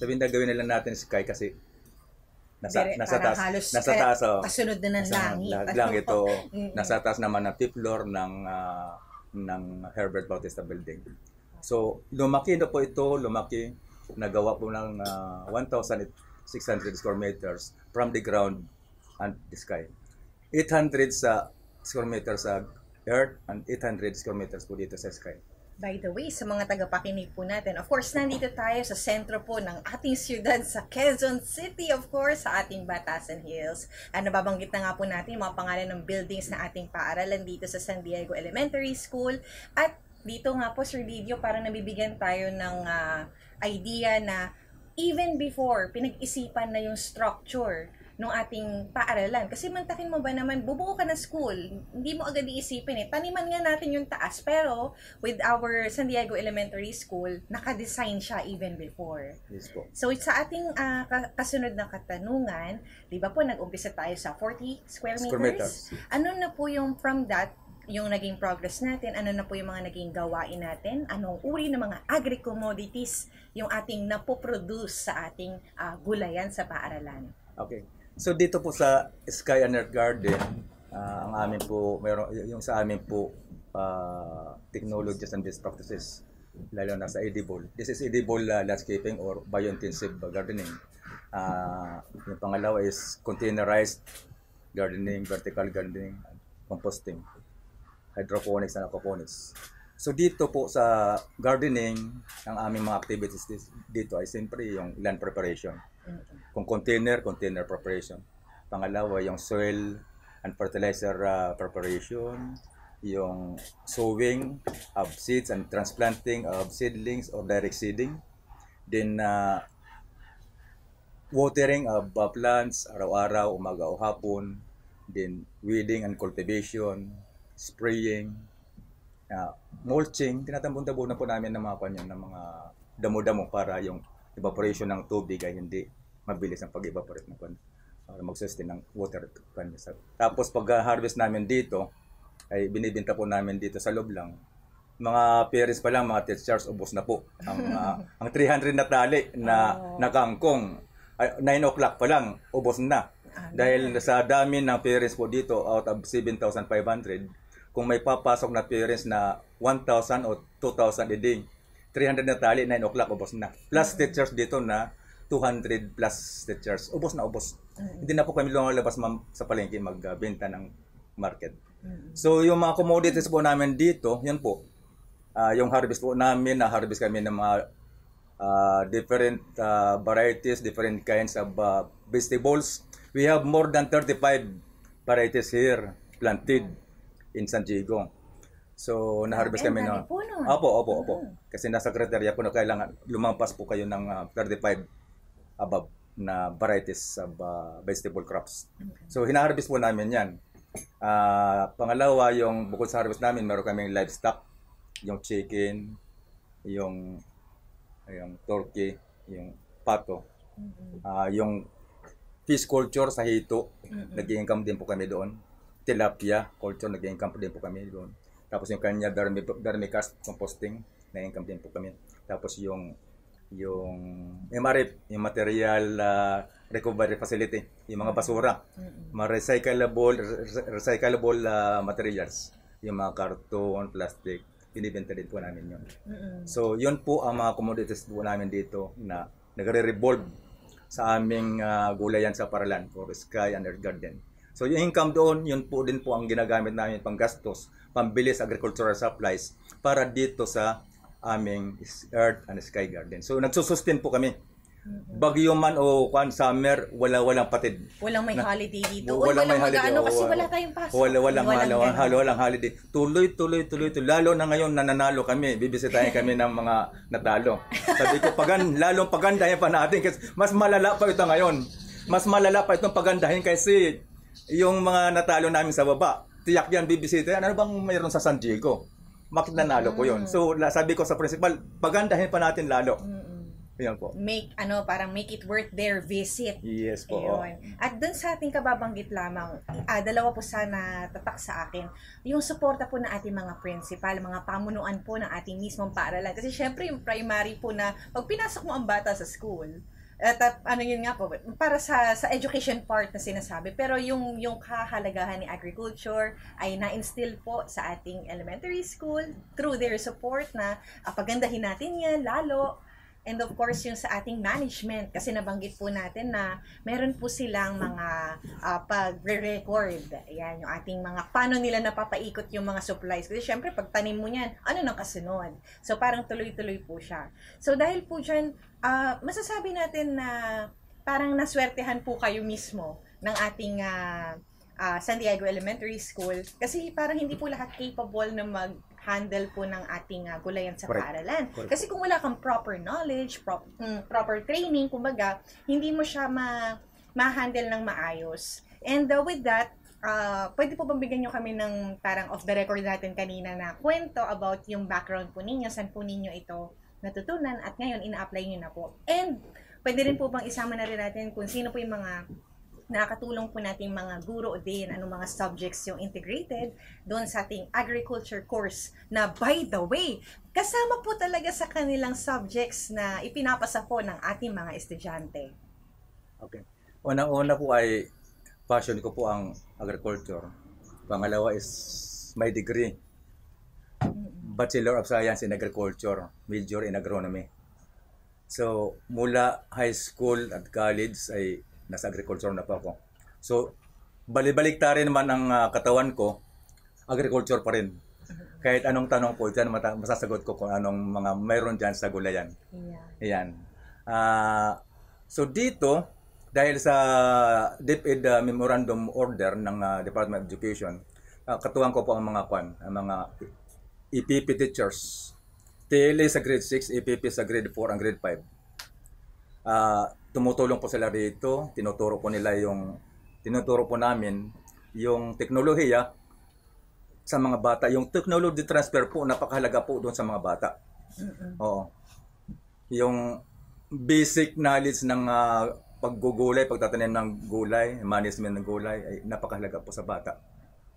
Sabihin na gawin nila natin Sky kasi nasa taas kasunod na ng langit ito. Nasa taas naman ng fifth floor ng Herbert Bautista Building. So lumaki na po ito, nagawa po ng 1,600 square meters from the ground and the sky. 800 sa square meters sa earth and 800 square meters po dito sa sky. By the way, sa mga tagapakinig po natin, of course, nandito tayo sa sentro po ng ating siyudad sa Quezon City, of course, sa ating Batasan Hills. Nababanggit na nga po natin mga pangalan ng buildings na ating paaralan dito sa San Diego Elementary School. At dito nga po, Sir Lidio, parang nabibigyan tayo ng idea na even before, pinag-isipan na yung structure ng ating paaralan. Kasi mantakin mo ba naman, bubuo ka ng school, hindi mo agad iisipin taniman nga natin yung taas, pero with our San Diego Elementary School, naka-design siya even before. Yes po. So sa ating kasunod na katanungan, di ba po nag-umpisa tayo sa 40 square meters? Ano na po yung from that, yung naging progress natin, ano na po yung mga naging gawain natin, anong uri ng mga agri-commodities yung ating napoproduce sa ating gulayan sa paaralan? Okay. So dito po sa Sky and Earth Garden, ang amin po, yung sa amin po technologies and best practices, lalo na sa edible. This is edible landscaping or biointensive gardening. Yung pangalawa is containerized gardening, vertical gardening, composting, hydroponics and aquaponics. So dito po sa gardening, ang aming mga activities dito ay siyempre yung land preparation. Kung container preparation. Pangalawa, yung soil and fertilizer preparation, yung sowing of seeds and transplanting of seedlings or direct seeding. Then, watering of plants, araw-araw, umaga o hapon. Then, weeding and cultivation, spraying, mulching. Tinatambon-tabon na po namin ng mga kanyan, ng mga damo-damo para yung evaporation ng tubig ay hindi mabilis ang pag-evaporate ng pan para mag-sustain ng water pan. Tapos pag-harvest namin dito ay binibenta po namin dito sa loob lang. Mga parents pa lang, mga teachers, ubos na po. Ang 300 na tali na kangkong, 9 o'clock pa lang, ubos na. Dahil sa dami ng parents po dito, out of 7,500, kung may papasok na parents na 1,000 o 2,000 a day, 300 na tali, 9 o'clock, ubos na. Plus teachers dito na 200 plus teachers. Ubos na, ubos. Hindi na po kami lumalabas sa palengke magbenta ng market. So, yung mga commodities po namin dito, yan po. Yung harvest po namin, na-harvest kami ng mga different varieties, different kinds of vegetables. We have more than 35 varieties here planted in San Diego. So, na-harvest kami na. Opo. Kasi nasa kriteria po na kailangan lumampas po kayo ng 35 above na varieties of vegetable crops. So, hina-harvest po namin yan. Pangalawa, yung bukod sa harvest namin, meron kaming livestock, yung chicken, yung turkey, yung pato, yung fish culture sa hito, nag-i-income din po kami doon. Tilapia culture, nag-i-income din po kami doon. Tapos yung kanya vermicast composting, na-income din po kami. Tapos yung MRF, yung material recovery facility, yung mga basura, mga recyclable materials, yung mga karton, plastic, binibenta din po namin yun. So yun po ang mga commodities po namin dito na nagre-revolve sa aming gulayan sa paralan for Sky and Earth Garden. So yung income doon, yun po din po ang ginagamit namin panggastos, pambilis agricultural supplies para dito sa aming Earth and Sky Garden. So nagsusustain po kami. Bagyo man o summer, walang patid. Walang may holiday dito. Walang mag-ano kasi wala tayong pasok. Walang holiday. Tuloy. Lalo na ngayon nananalo kami. Bibisitahin kami ng mga natalo. Sabi ko, lalong pagandahin pa natin kasi mas malala pa ito ngayon. Mas malala pa itong pagandahin kasi yung mga natalo namin sa baba, tiyak yan bibisitahin. Ano bang mayroon sa San Diego? Nanalo ko yun. So sabi ko sa principal, pagandahin pa natin lalo. Yan po. Parang make it worth their visit. Yes po. Ayun. At dun sa ating kababanggit lamang, dalawa po sana tatak sa akin, yung suporta po ng ating mga principal, mga pamunuan po ng ating mismong paaralan. Kasi syempre yung primary po na pag pinasok mo ang bata sa school, at yun nga po, para sa education part na sinasabi, pero yung kahalagahan ni agriculture ay na-instill po sa ating elementary school through their support na pagandahin natin yan lalo. And of course, yung sa ating management, kasi nabanggit po natin na meron po silang mga pagre-record. Ayan, yung ating mga, paano nila napapaikot yung mga supplies. Kasi syempre, pag tanim mo yan, ano nang kasunod? So, parang tuloy-tuloy po siya. So, dahil po dyan, masasabi natin na parang naswertehan po kayo mismo ng ating San Diego Elementary School. Kasi parang hindi po lahat capable na mag-handle po ng ating gulayan sa paaralan. Kasi kung wala kang proper knowledge, proper training, kumbaga, hindi mo siya ma-handle ng maayos. And with that, pwede po bang bigyan nyo kami ng parang off the record natin kanina na kwento about yung background po ninyo, saan po ninyo ito natutunan at ngayon ina-apply nyo na po. And pwede rin po bang isama na rin natin kung sino po yung mga nakakatulong po nating mga guro din, anong mga subjects yung integrated doon sa ating agriculture course na, by the way, kasama po talaga sa kanilang subjects na ipinapasa po ng ating mga estudyante. Okay. Unang-una po ay passion ko po ang agriculture. Pangalawa is my degree. Bachelor of Science in Agriculture, major in agronomy. So, mula high school at college ay nasa agriculture na po ako. So, balik-ta rin naman ang katawan ko, agriculture pa rin. Kahit anong tanong po dyan, masasagot ko kung anong mga mayroon dyan sa gulayan. Ayan. So, dito, dahil sa DepEd Memorandum Order ng Department of Education, katuwang ko po ang mga EPP teachers. TLA sa grade 6, EPP sa grade 4 ang grade 5. Tumutulong po sila rito, tinuturo po namin yung teknolohiya sa mga bata. Yung technology transfer po, napakahalaga po doon sa mga bata. Oo. Yung basic knowledge ng paggugulay, pagtatanim ng gulay, management ng gulay, ay napakahalaga po sa bata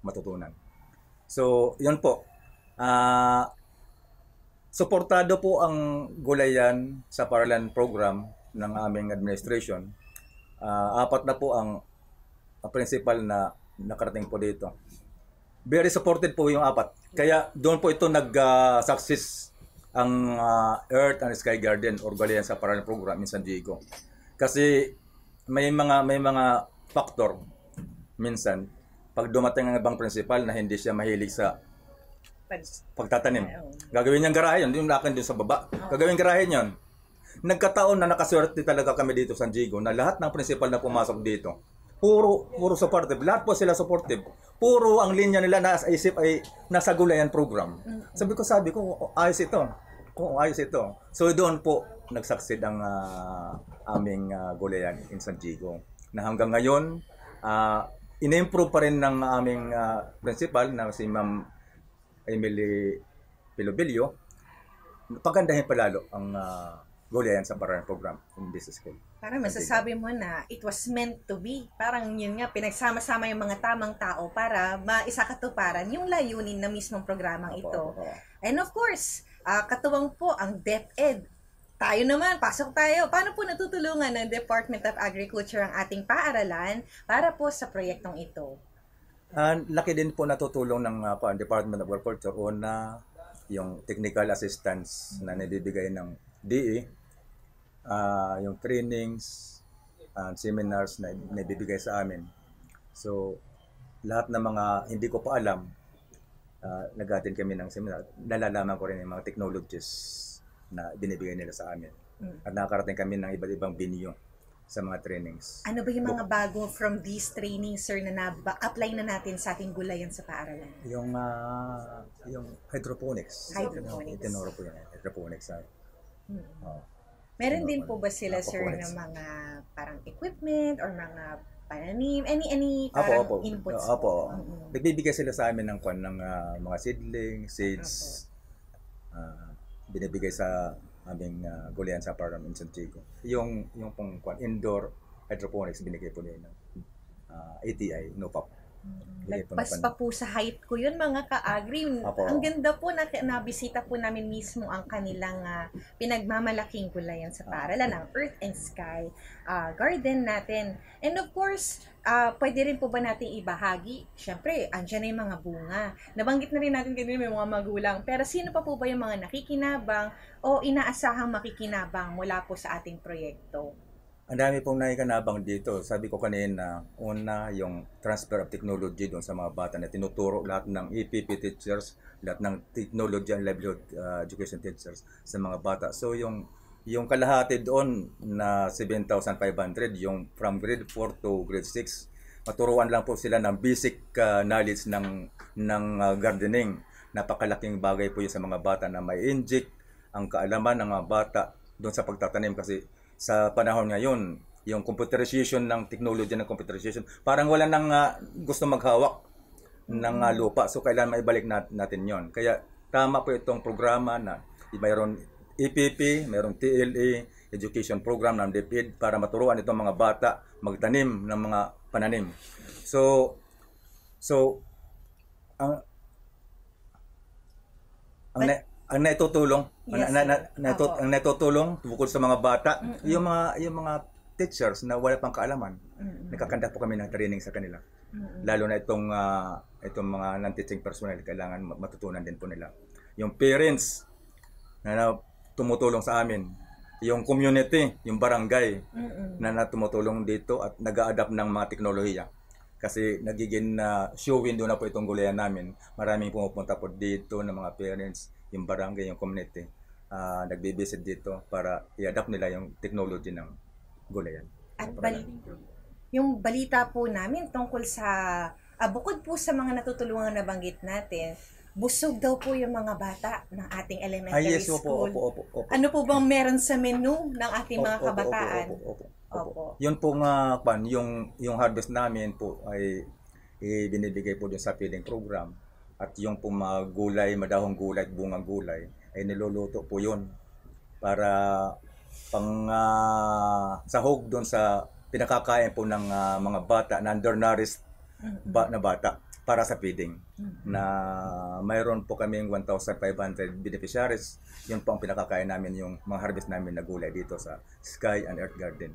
matutunan. So, yun po. Suportado po ang gulayan sa paaralan program ng aming administration. 4 na po ang principal na nakarating po dito. Very supported po yung 4. Kaya doon po ito nag-success ang Earth and Sky Garden or Gulayan sa Paaralan program in San Diego. Kasi may mga factor minsan pag dumating ang ibang principal na hindi siya mahilig sa pagtatanim. Gagawin niyang garahe yun, yung akin dun sa baba. Gagawin garahe yun. Nagkataon na nakaswerte talaga kami dito sa San Diego na lahat ng principal na pumasok dito, puro supportive. Lahat po sila supportive. Puro ang linya nila nasa isip ay nasa gulayan program. Sabi ko, ayos ito. Ayos ito. So doon po nag-succeed ang aming gulayan in San Diego. Na hanggang ngayon, in-improve pa rin ng aming principal na si Ma'am Emily Pilobilio. Pagandahin pa lalo ang gulayan sa paaralan program in this school. Parang masasabi mo na it was meant to be. Parang yun nga, pinagsama-sama yung mga tamang tao para maisakatuparan yung layunin na mismong programang ito. And of course, katuwang po ang DepEd. Tayo naman, pasok tayo. Paano po natutulungan ng Department of Agriculture ang ating paaralan para po sa proyektong ito? Laki din po natutulong ng Department of Agriculture o na yung technical assistance na nabibigay ng DE, yung trainings and seminars na nabibigay sa amin. So, lahat ng mga hindi ko pa alam, nag-attend kami ng seminar, nalalaman ko rin yung mga technologies na binibigay nila sa amin. At nakakarating kami ng iba't ibang venue sa mga trainings. Ano ba yung mga bago from these trainings, sir, na na-apply na natin sa ating gulayan sa paaralan? Yung hydroponics. Hydroponics. Itinuro po yung hydroponics. Meron din po ba sila, sir, ng mga parang equipment or mga pananim? Any parang inputs? Opo. Nagbibigay sila sa amin ng mga seedling, seeds. Binibigay sa aming gulayan sa paaralan in San Diego. Yung pong indoor hydroponics binigay po nila ng ATI, NOPAP. Lagpas pa po sa height ko yun, mga ka-agri. Ang ganda po na nabisita po namin mismo ang kanilang pinagmamalaking gulayan sa paaralan, ang Earth and Sky garden natin. And of course, pwede rin po ba natin ibahagi? Siyempre, andyan na yung mga bunga. Nabanggit na rin natin kanina may mga magulang. Pero sino pa po ba yung mga nakikinabang o inaasahang makikinabang mula po sa ating proyekto? Ang dami pong naikanabang dito. Sabi ko kanina, una yung transfer of technology doon sa mga bata na tinuturo lahat ng EPP teachers, lahat ng technology and livelihood education teachers sa mga bata. So yung kalahati doon na 7,500, yung from grade 4 to grade 6, maturuan lang po sila ng basic knowledge ng gardening. Napakalaking bagay po yun sa mga bata na may inject ang kaalaman ng mga bata doon sa pagtatanim kasi sa panahon ngayon, yung computerization ng technology ng computerization, parang wala nang gusto maghawak ng lupa. So, kailangan maibalik natin yon. Kaya, tama po itong programa na mayroon EPP, mayroon TLA, education program ng DepEd para maturuan itong mga bata magtanim ng mga pananim. So ang naitutulong, ang naitutulong tungkol sa mga bata, yung mga teachers na wala pang kaalaman. Nakakanda po kami ng training sa kanila. Lalo na itong mga non-teaching personnel, kailangan matutunan din po nila. Yung parents na tumutulong sa amin, yung community, yung barangay na tumutulong dito at nag-a-adapt ng mga teknolohiya. Kasi nagiging show window na po itong gulayan namin. Maraming pumupunta po dito ng mga parents, yung barangay, yung community, nagbibisit dito para i-adapt nila yung technology ng gulayan. At yung balita po namin tungkol sa, bukod po sa mga natutulungan na banggit natin, busog daw po yung mga bata ng ating elementary school. Opo. Ano po bang meron sa menu ng ating mga kabataan? Opo. Yun po yung harvest namin po ay binibigay po dun sa feeding program. At yung po mga gulay, madahong gulay at bungang gulay, ay niluluto po yun para pang sahog doon sa pinakakain po ng mga bata, na undernourished na bata para sa feeding. Na mayroon po kaming 1,500 beneficiaries. Yun po ang pinakakain namin, yung mga harvest namin na gulay dito sa Sky and Earth Garden.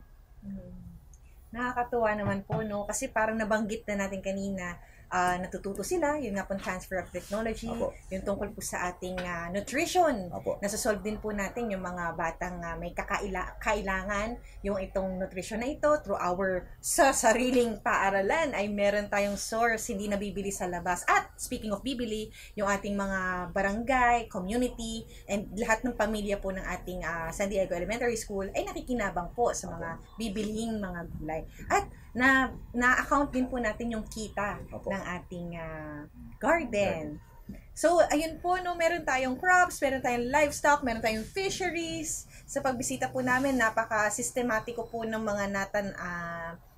Nakakatuwa naman po, no? Kasi parang nabanggit na natin kanina, natututo sila, yun nga po transfer of technology, yung tungkol po sa ating nutrition. Nasasolve din po natin yung mga batang may kailangan, yung itong nutrition na ito through our sa sariling paaralan ay meron tayong source, hindi nabibili sa labas. At speaking of bibili, yung ating mga barangay, community, and lahat ng pamilya po ng ating San Diego Elementary School ay nakikinabang po sa mga bibilihing mga gulay. At na-account din po natin yung kita ng ating garden. So, ayun po, no, meron tayong crops, meron tayong livestock, meron tayong fisheries. Sa pagbisita po namin, napaka-sistematiko po ng mga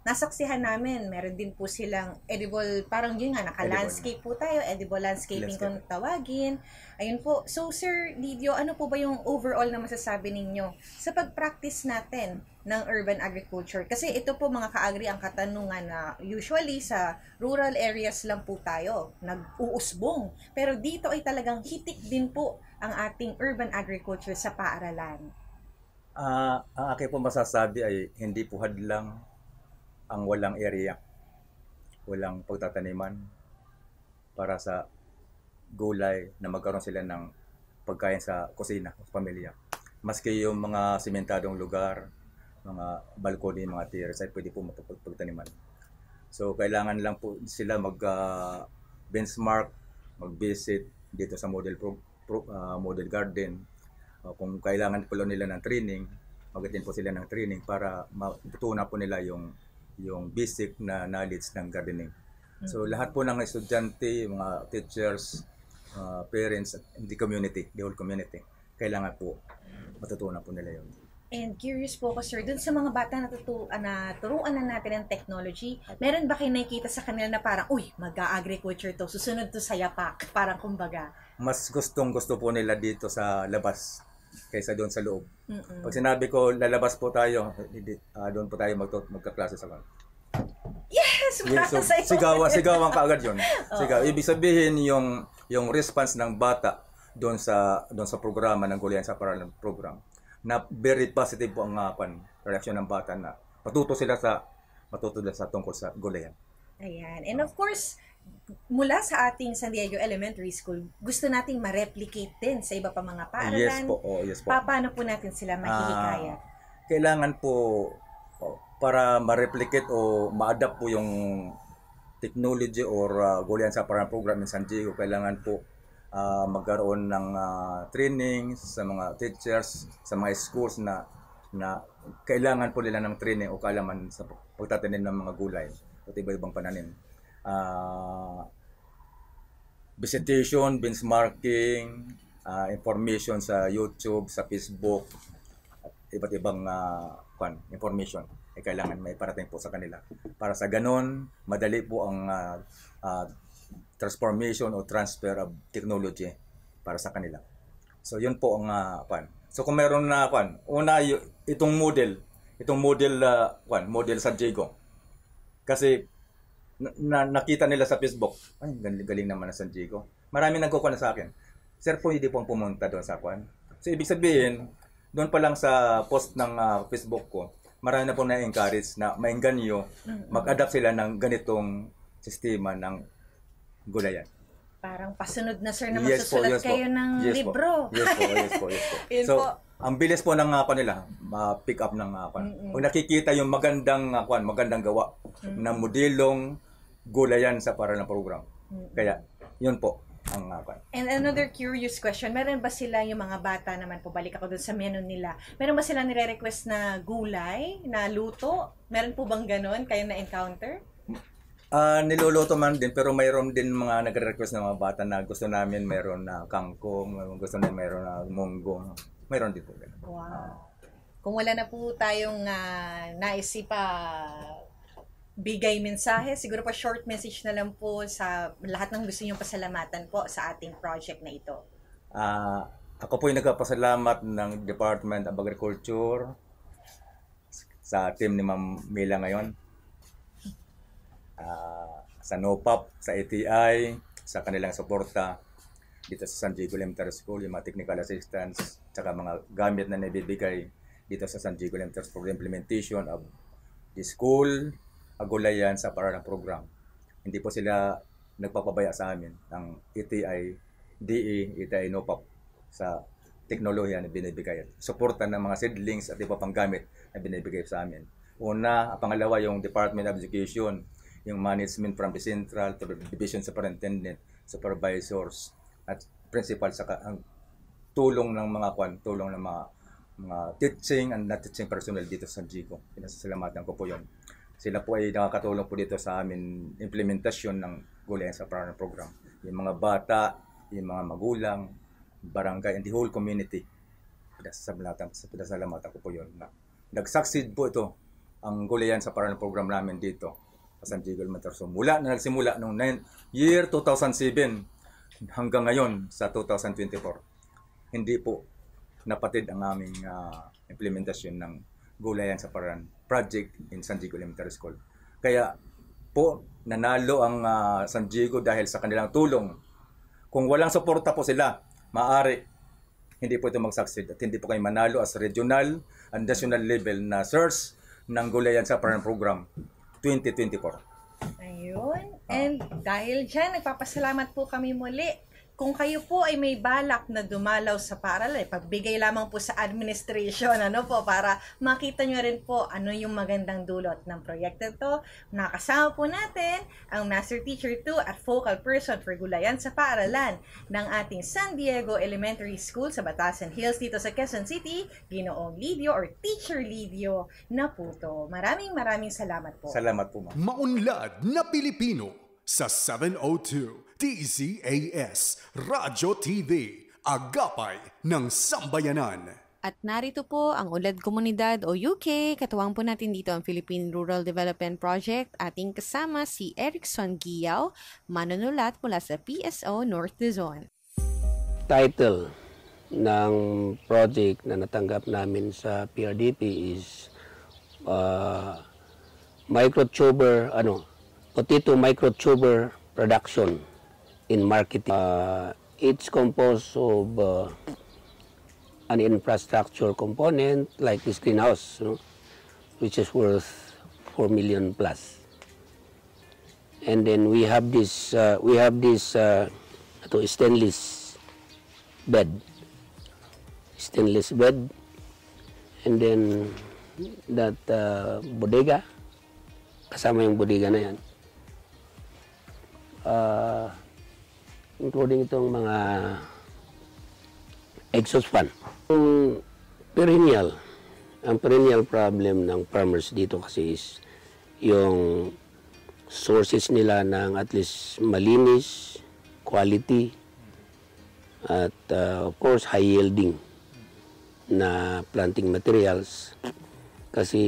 nasaksihan namin. Meron din po silang edible, parang yun nga, naka-landscape po tayo, edible landscaping kung tawagin. Ayun po. So, Sir Lidio, ano po ba yung overall na masasabi ninyo sa pag-practice natin ng urban agriculture? Kasi ito po mga ka-agri ang katanungan na usually sa rural areas lang po tayo nag-uusbong. Pero dito ay talagang hitik din po ang ating urban agriculture sa paaralan. Ang aking po masasabi ay hindi po hadlang ang walang area, walang pagtataniman para sa gulay na magkaroon sila ng pagkain sa kusina, sa pamilya. Maski yung mga simentadong lugar, mga balcony, mga terrace ay pwede po mapagtaniman. So, kailangan lang po sila mag-benchmark, mag-visit dito sa model garden. Kung kailangan po nila ng training, mag-attend po sila ng training para matutunan po nila yung basic na knowledge ng gardening. So, lahat po ng estudyante, mga teachers, parents, and the community, the whole community, kailangan po matutunan po nila yun. And curious po ako, sir, dun sa mga bata na turuan na natin ng technology, meron ba kayo nakikita sa kanila na parang, uy, mag-agriculture to, susunod to sa yapak, parang kumbaga? Mas gustong-gusto po nila dito sa labas kaysa doon sa loob. Pag sinabi ko, lalabas po tayo, doon po tayo magkaklase sa kanila. Yes! Yes, so, sigawan ka agad yun. Ibig sabihin yung response ng bata doon sa programa ng Gulayan sa Paralan program na very positive po ang reaksyon ng bata na matuto sila sa tungkol sa Gulayan. Ayan. And of course, mula sa ating San Diego Elementary School, gusto nating ma-replicate din sa iba pa mga paaralan. Yes po. Paano po natin sila mahihikayat? Kailangan po para ma-replicate o ma-adapt po yung technology or Gulayan sa Paralan program in San Diego, kailangan po magkaroon ng training sa mga teachers, sa mga schools na kailangan po nila ng training o kaalaman sa pagtatanim ng mga gulay at iba-ibang pananim. Visitation, benchmarking, information sa YouTube, sa Facebook, at iba't ibang information ay kailangan may parating po sa kanila. Para sa ganon, madali po ang transformation o transfer of technology para sa kanila. So yun po ang So kung meron na una itong model San Diego. Kasi nakita nila sa Facebook, ay galing naman na San Diego. Marami nagkukuha sa akin. Sir, hindi po pumunta doon sa So ibig sabihin, doon pa lang sa post ng Facebook ko, marami na po na-encourage na maengganyo, mag-adapt sila ng ganitong sistema ng gulayan. Parang pasunod na sir na magsusulat kayo ng libro. Yes po. So, ang bilis po ng nila, pick up ng Kung nakikita yung magandang gawa na modelong gulayan sa paralan program. Kaya, yun po ang And another curious question, meron ba sila yung mga bata naman po, balik ako dun sa menu nila, meron ba sila nire-request na gulay, na luto? Meron po bang ganon kayo na-encounter? Niluluto man din, pero mayroon din mga nagre-request ng mga bata na gusto namin mayroon na kangkong, gusto namin mayroon na munggo. Mayroon din po. Wow. Kung wala na po tayong naisipa bigay mensahe, siguro pa short message na lang po sa lahat ng gusto niyong pasalamatan po sa ating project na ito. Ako po yung nagpapasalamat ng Department of Agriculture sa team ni Ma'am Mila ngayon. Sa NOPAP, sa ATI, sa kanilang suporta dito sa San Diego Elementary School, yung mga technical assistance, tsaka mga gamit na nabibigay dito sa San Diego Elementary School for the implementation of the school Gulayan sa Paralan program. Hindi po sila nagpapabaya sa amin ang ATI, DE, ATI, NOPAP sa teknolohiya na binibigay. Suporta ng mga seedlings at iba pang gamit na binibigay sa amin. Una, pangalawa yung Department of Education, yung management from the central to the division superintendent, supervisors, at principal sa ang tulong ng mga mga teaching and not teaching personnel dito sa San Diego. Pinasasalamatan ko po yun. Sila po ay nakakatulong po dito sa amin implementasyon ng Gulayan sa Paralan program. Yung mga bata, yung mga magulang, barangay, and the whole community. Pinasasalamatan ko po yun. Nag-succeed po ito ang Gulayan sa Paralan program namin dito sa San Diego Elementary. So nagsimula noong year 2007 hanggang ngayon sa 2024. Hindi po napatid ang aming implementasyon ng Gulayan sa Paralan project in San Diego Elementary School. Kaya po nanalo ang San Diego dahil sa kanilang tulong. Kung walang suporta po sila, maaari hindi po ito mag-succeed at hindi po kayo manalo as regional and national level na search ng Gulayan sa Paralan program 2024. Ayun. And dahil dyan, nagpapasalamat po kami muli. Kung kayo po ay may balak na dumalaw sa paaralan, pagbigay lamang po sa administration, para makita nyo rin po ano yung magandang dulot ng proyekto ito. Nakasama po natin ang Master Teacher 2 at Focal Person for Gulayan sa Paaralan ng ating San Diego Elementary School sa Batasan Hills dito sa Quezon City, Ginoong Lidio or Teacher Lidio Naputo. Maraming salamat po. Salamat po, ma'am. Maunlad na Pilipino sa 702 DZAS Radyo TV, agapay ng sambayanan. At narito po ang Unlad Komunidad o UK. Katuwang po natin dito ang Philippine Rural Development Project. Ating kasama si Erickson Giyaw, manunulat mula sa PSO North Luzon. Title ng project na natanggap namin sa PRDP is microtuber potato microtuber production in marketing. It's composed of an infrastructure component like this greenhouse, which is worth 4 million plus. And then we have this stainless bed, and then that bodega, kasama yung bodega na yan, including itong mga exhaust fan. Ang perennial problem ng farmers dito kasi is yung sources nila ng at least malinis, quality, at of course high yielding na planting materials. Kasi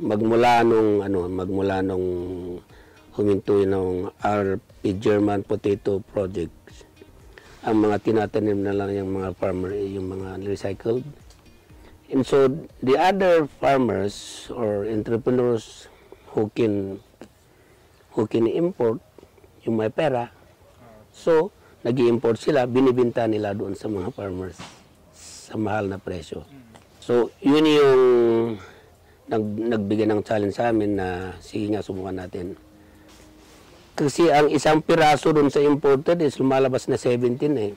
magmula nung huminto ng RP German Potato Project, ang mga tinatanim na lang yung mga farmer, yung mga recycled. And so the other farmers or entrepreneurs who can import yung may pera, so nag-i-import sila, binibenta nila doon sa mga farmers sa mahal na presyo. So yun yung nagbigay ng challenge sa amin na sige nga, subukan natin. Kasi ang isang piraso doon sa imported is lumalabas na 17 eh.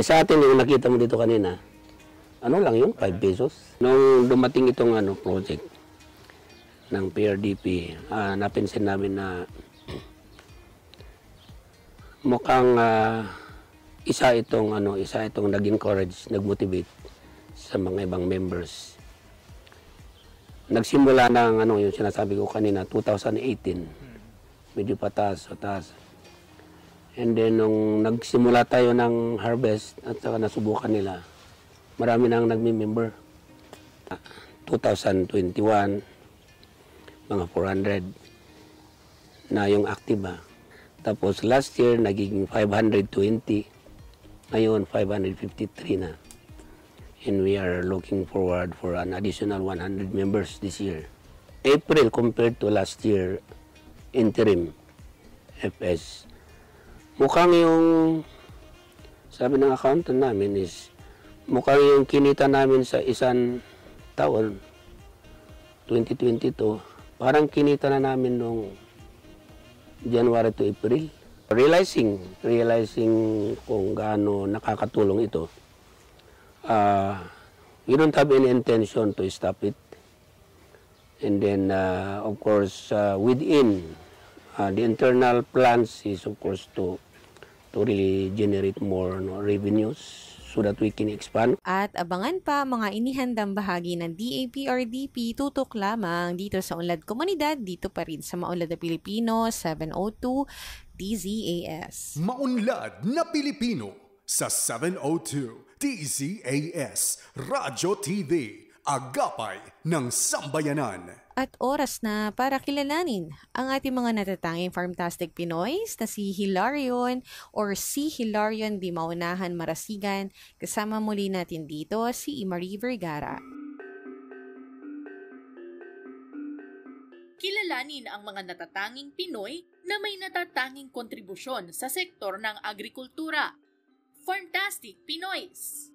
Sa atin, yung nakita mo dito kanina, ano lang yun, 5 pesos. Nung dumating itong project ng PRDP, napinsin namin na mukhang isa itong nag-encourage, nag-motivate sa mga ibang members. Nagsimula ng yung sinasabi ko kanina, 2018. Medyo pataas. And then, nung nagsimula tayo ng harvest at saka nasubukan nila, marami nang nagmi-member. 2021, mga 400 na yung active. Tapos last year, naging 520. Ngayon, 553 na. And we are looking forward for an additional 100 members this year. April compared to last year, interim FS. Mukhang yung, sabi ng accountant namin is, mukhang yung kinita namin sa isang taon, 2022, parang kinita na namin nung January to April. Realizing kung gaano nakakatulong ito, we don't have any intention to stop it. And then, of course, within the internal plans is, of course, to really generate more revenues so that we can expand. At abangan pa mga inihandang bahagi ng DAPRDP tutok lamang dito sa Unlad Komunidad, dito pa rin sa Maunlad na Pilipino, 702 DZAS. Maunlad na Pilipino sa 702 DZAS Radyo TV, agapay ng sambayanan. At oras na para kilalanin ang ating mga natatanging Farmtastic Pinoys na si Hilarion or si Hilarion Di Maunahan Marasigan. Kasama muli natin dito si Marie Vergara. Kilalanin ang mga natatanging Pinoy na may natatanging kontribusyon sa sektor ng agrikultura. Farmtastic Pinoys!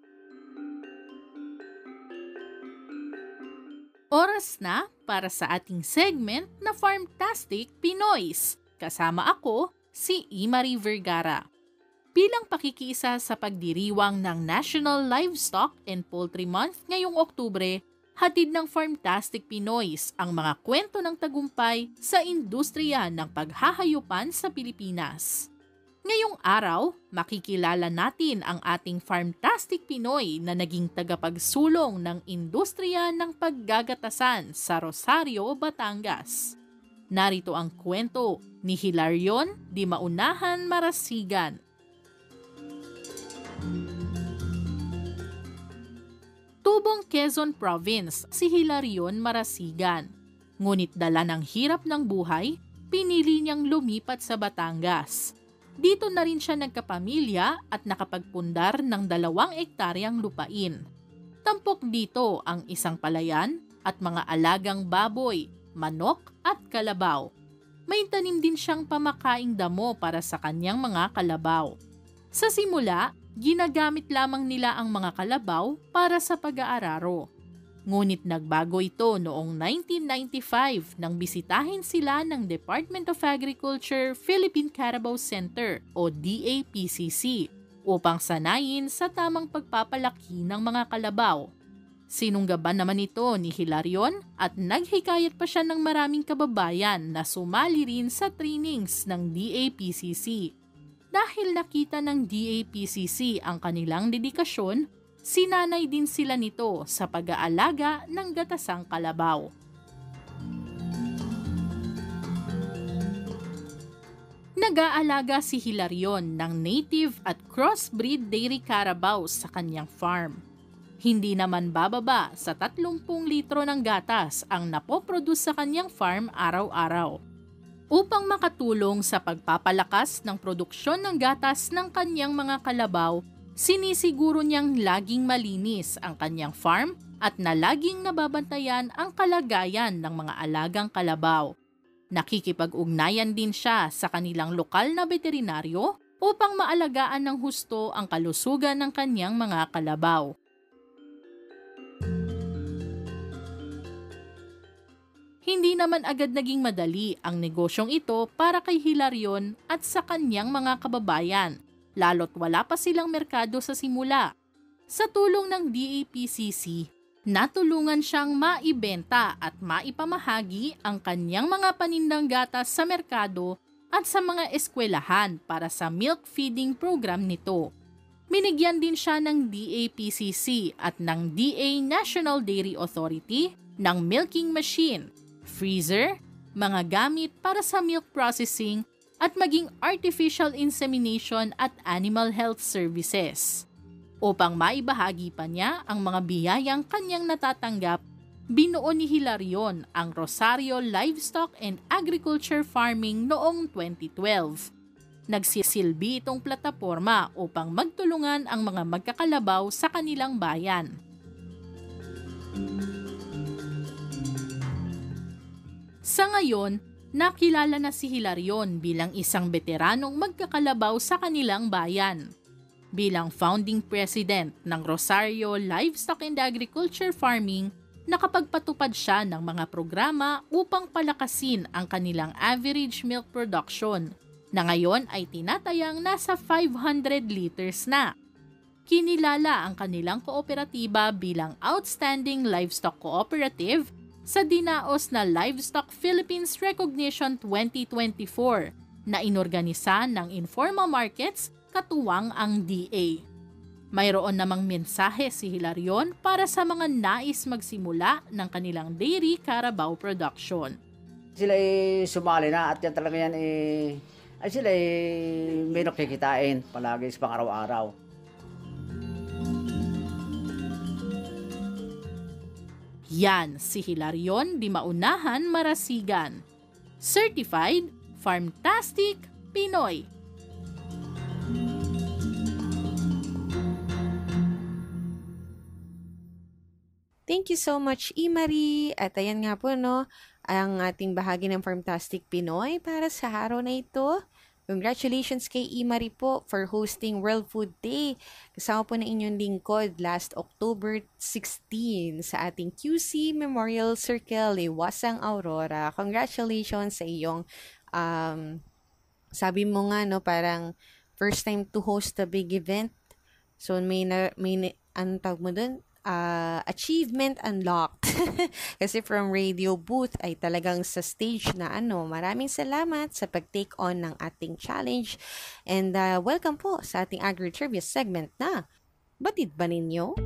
Oras na para sa ating segment na Farmtastic Pinoys. Kasama ako, si Marie Vergara. Bilang pakikiisa sa pagdiriwang ng National Livestock and Poultry Month ngayong Oktubre, hatid ng Farmtastic Pinoys ang mga kwento ng tagumpay sa industriya ng paghahayupan sa Pilipinas. Ngayong araw, makikilala natin ang ating Farmtastic Pinoy na naging tagapagsulong ng industriya ng paggagatasan sa Rosario, Batangas. Narito ang kwento ni Hilarion Di Maunahan Marasigan. Tubong Quezon Province si Hilarion Marasigan. Ngunit dala ng hirap ng buhay, pinili niyang lumipat sa Batangas. Dito na rin siya nagkapamilya at nakapagpundar ng 2 ektaryang lupain. Tampok dito ang isang palayan at mga alagang baboy, manok at kalabaw. may tanim din siyang pamakaing damo para sa kanyang mga kalabaw. Sa simula, ginagamit lamang nila ang mga kalabaw para sa pag-aararo. Ngunit nagbago ito noong 1995 nang bisitahin sila ng Department of Agriculture Philippine Carabao Center o DAPCC upang sanayin sa tamang pagpapalaki ng mga kalabaw. Sinunggaban naman ito ni Hilarion at naghikayat pa siya ng maraming kababayan na sumali rin sa trainings ng DAPCC. Dahil nakita ng DAPCC ang kanilang dedikasyon, sinanay din sila nito sa pag-aalaga ng gatasang kalabaw. Nag-aalaga si Hilarion ng native at crossbreed dairy carabao sa kanyang farm. Hindi naman bababa sa 30 litro ng gatas ang napoproduce sa kanyang farm araw-araw. Upang makatulong sa pagpapalakas ng produksyon ng gatas ng kanyang mga kalabaw, sinisiguro niyang laging malinis ang kanyang farm at na laging nababantayan ang kalagayan ng mga alagang kalabaw. Nakikipag-ugnayan din siya sa kanilang lokal na veterinaryo upang maalagaan ng husto ang kalusugan ng kanyang mga kalabaw. Hindi naman agad naging madali ang negosyong ito para kay Hilarion at sa kanyang mga kababayan, lalo't wala pa silang merkado sa simula. Sa tulong ng DAPCC, natulungan siyang maibenta at maipamahagi ang kanyang mga panindang gatas sa merkado at sa mga eskwelahan para sa milk feeding program nito. Binigyan din siya ng DAPCC at ng DA National Dairy Authority ng milking machine, freezer, mga gamit para sa milk processing at maging artificial insemination at animal health services. Upang maibahagi pa niya ang mga biyayang kanyang natatanggap, binuo ni Hilarion ang Rosario Livestock and Agriculture Farming noong 2012. Nagsisilbi itong plataporma upang magtulungan ang mga magkakalabaw sa kanilang bayan. Sa ngayon, nakilala na si Hilarion bilang isang veteranong magkakalabaw sa kanilang bayan. Bilang founding president ng Rosario Livestock and Agriculture Farming, nakapagpatupad siya ng mga programa upang palakasin ang kanilang average milk production, na ngayon ay tinatayang nasa 500 liters na. Kinilala ang kanilang kooperatiba bilang Outstanding Livestock Cooperative sa dinaos na Livestock Philippines Recognition 2024 na inorganisa ng Informal Markets katuwang ang DA. Mayroon namang mensahe si Hilarion para sa mga nais magsimula ng kanilang dairy carabao production. Sila ay sumali na at yan talaga yan ay sila ay may nakikitain palagi sa pang-araw-araw. Yan si Hilarion Di Maunahan Marasigan. Certified Farmtastic Pinoy. Thank you so much, Imari. At ayan nga po, no, ang ating bahagi ng Farmtastic Pinoy para sa araw na ito. Congratulations kay Imari po for hosting World Food Day. Kasama po na inyong lingkod last October 16 sa ating QC Memorial Circle, Liwasang Aurora. Congratulations sa iyong, sabi mo nga, no, parang first time to host a big event. So, may anong tawag mo dun? Achievement unlocked. Kasi from radio booth ay talagang sa stage na maraming salamat sa pag-take on ng ating challenge. And welcome po sa ating Agri-Trivia segment na Batid ba ninyo?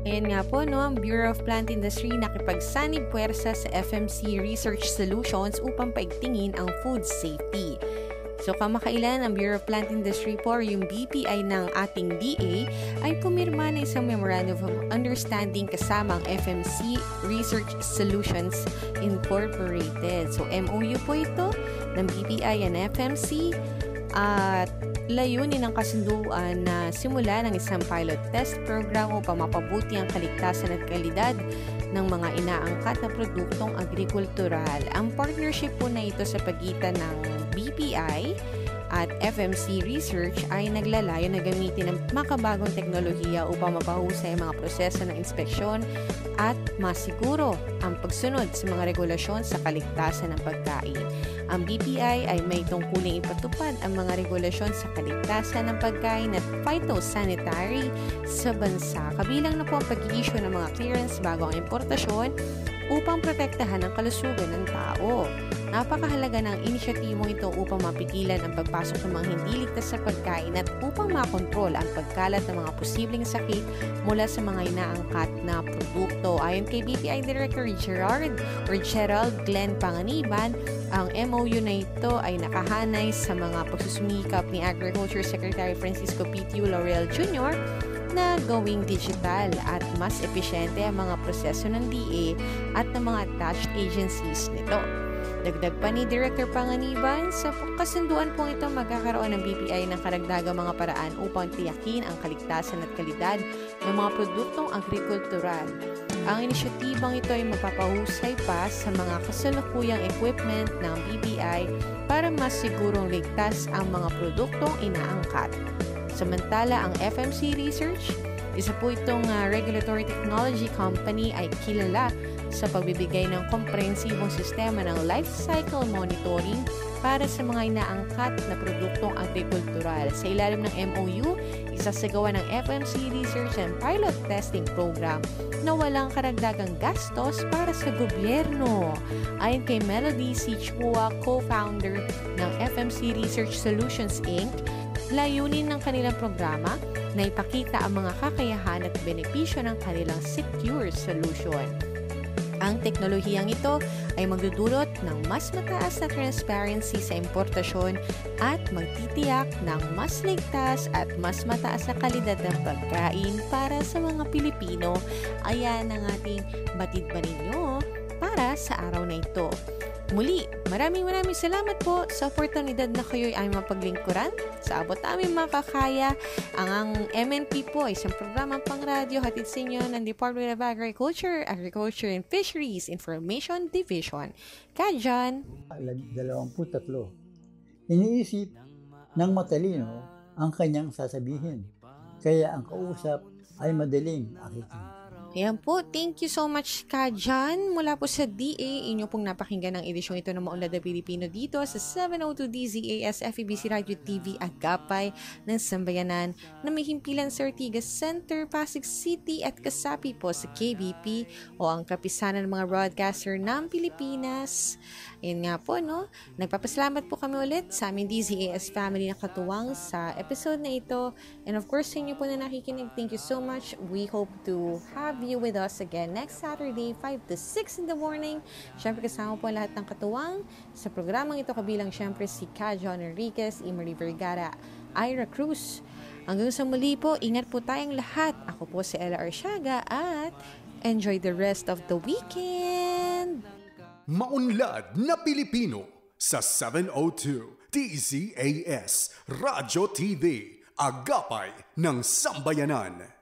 Ayan nga po, no, ang Bureau of Plant Industry nakipagsanib puwersa sa FMC Research Solutions upang paigtingin ang food safety. So kamakailan ang Bureau of Plant Industry po, yung BPI ng ating DA, ay pumirma na isang Memorandum of Understanding kasama ang FMC Research Solutions Incorporated. So MOU po ito ng BPI and FMC at layunin ng kasunduan na simula ng isang pilot test program upang mapabuti ang kaligtasan at kalidad ng mga inaangkat na produktong agrikultural. Ang partnership po na ito sa pagitan ng BPI at FMC Research ay naglalayo na gamitin ang makabagong teknolohiya upang mapahusay ang mga proseso ng inspeksyon at masiguro ang pagsunod sa mga regulasyon sa kaligtasan ng pagkain. Ang BPI ay may tungkuling ipatupad ang mga regulasyon sa kaligtasan ng pagkain at phytosanitary sa bansa. Kabilang na po ang pag-i-issue ng mga clearance bago ang importasyon upang protektahan ang kalusugan ng tao. Napakahalaga ng inisyatibong ito upang mapigilan ang pagpasok ng mga hindi ligtas sa pagkain at upang makontrol ang pagkalat ng mga posibleng sakit mula sa mga inaangkat na produkto. Ayon kay BPI Director Gerald Glenn Panganiban, ang MOU na ito ay nakahanay sa mga pagsusumikap ni Agriculture Secretary Francisco P. Laurel Jr. na gawing digital at mas epesyente ang mga proseso ng DA at ng mga attached agencies nito. Dagdag pa ni Director Panganiban, sa kasunduan po ito magkakaroon ng BPI ng karagdagang mga paraan upang tiyakin ang kaligtasan at kalidad ng mga produktong agrikultural. Ang inisyatibang ito ay magpapahusay pa sa mga kasalukuyang equipment ng BPI para mas sigurong ligtas ang mga produktong inaangkat. Samantala, ang FMC Research, isa po itong regulatory technology company, ay kilala sa pagbibigay ng komprehensibong sistema ng life cycle monitoring para sa mga inaangkat na produktong agrikultural. Sa ilalim ng MOU, isasagawa ng FMC Research and Pilot Testing Program na walang karagdagang gastos para sa gobyerno. Ayon kay Melody C. Chua, co-founder ng FMC Research Solutions Inc., layunin ng kanilang programa na ipakita ang mga kakayahan at benepisyo ng kanilang secure solution. Ang teknolohiyang ito ay magdudulot ng mas mataas na transparency sa importasyon at magtitiyak ng mas ligtas at mas mataas na kalidad ng pagkain para sa mga Pilipino. Ayan ang ating batid pa ninyo para sa araw na ito. Muli, maraming salamat po sa oportunidad na kayo'y ay mapaglingkuran. Sa abot namin makakaya, ang MNP po ay isang programang pang-radyo hatid sa inyo ng Department of Agriculture, Agriculture and Fisheries Information Division. Kajan! 23. Iniisip ng matalino ang kanyang sasabihin, kaya ang kausap ay madaling akitin. Ayan po, thank you so much Kajan. Mula po sa DA, inyo pong napakinggan ang edisyong ito ng Maunlad na Pilipino dito sa 702 DZAS FEBC Radio TV Agapay ng Sambayanan na may himpilan sa Ortigas Center, Pasig City at kasapi po sa KBP o ang kapisanan ng mga broadcaster ng Pilipinas. Ayan nga po, no? Nagpapasalamat po kami ulit sa aming DZAS family na katuwang sa episode na ito. And of course, sa inyo po na nakikinig, thank you so much. We hope to have you with us again next Saturday, 5 to 6 in the morning. Siyempre, kasama po lahat ng katuwang sa programang ito, kabilang siyempre si John Enriquez, Emery Vergara, Ira Cruz. Hanggang sa muli po, ingat po tayong lahat. Ako po si Ella Arsiaga at enjoy the rest of the weekend! Maunlad na Pilipino sa 702 DZAS Radyo TV, Agapay ng Sambayanan.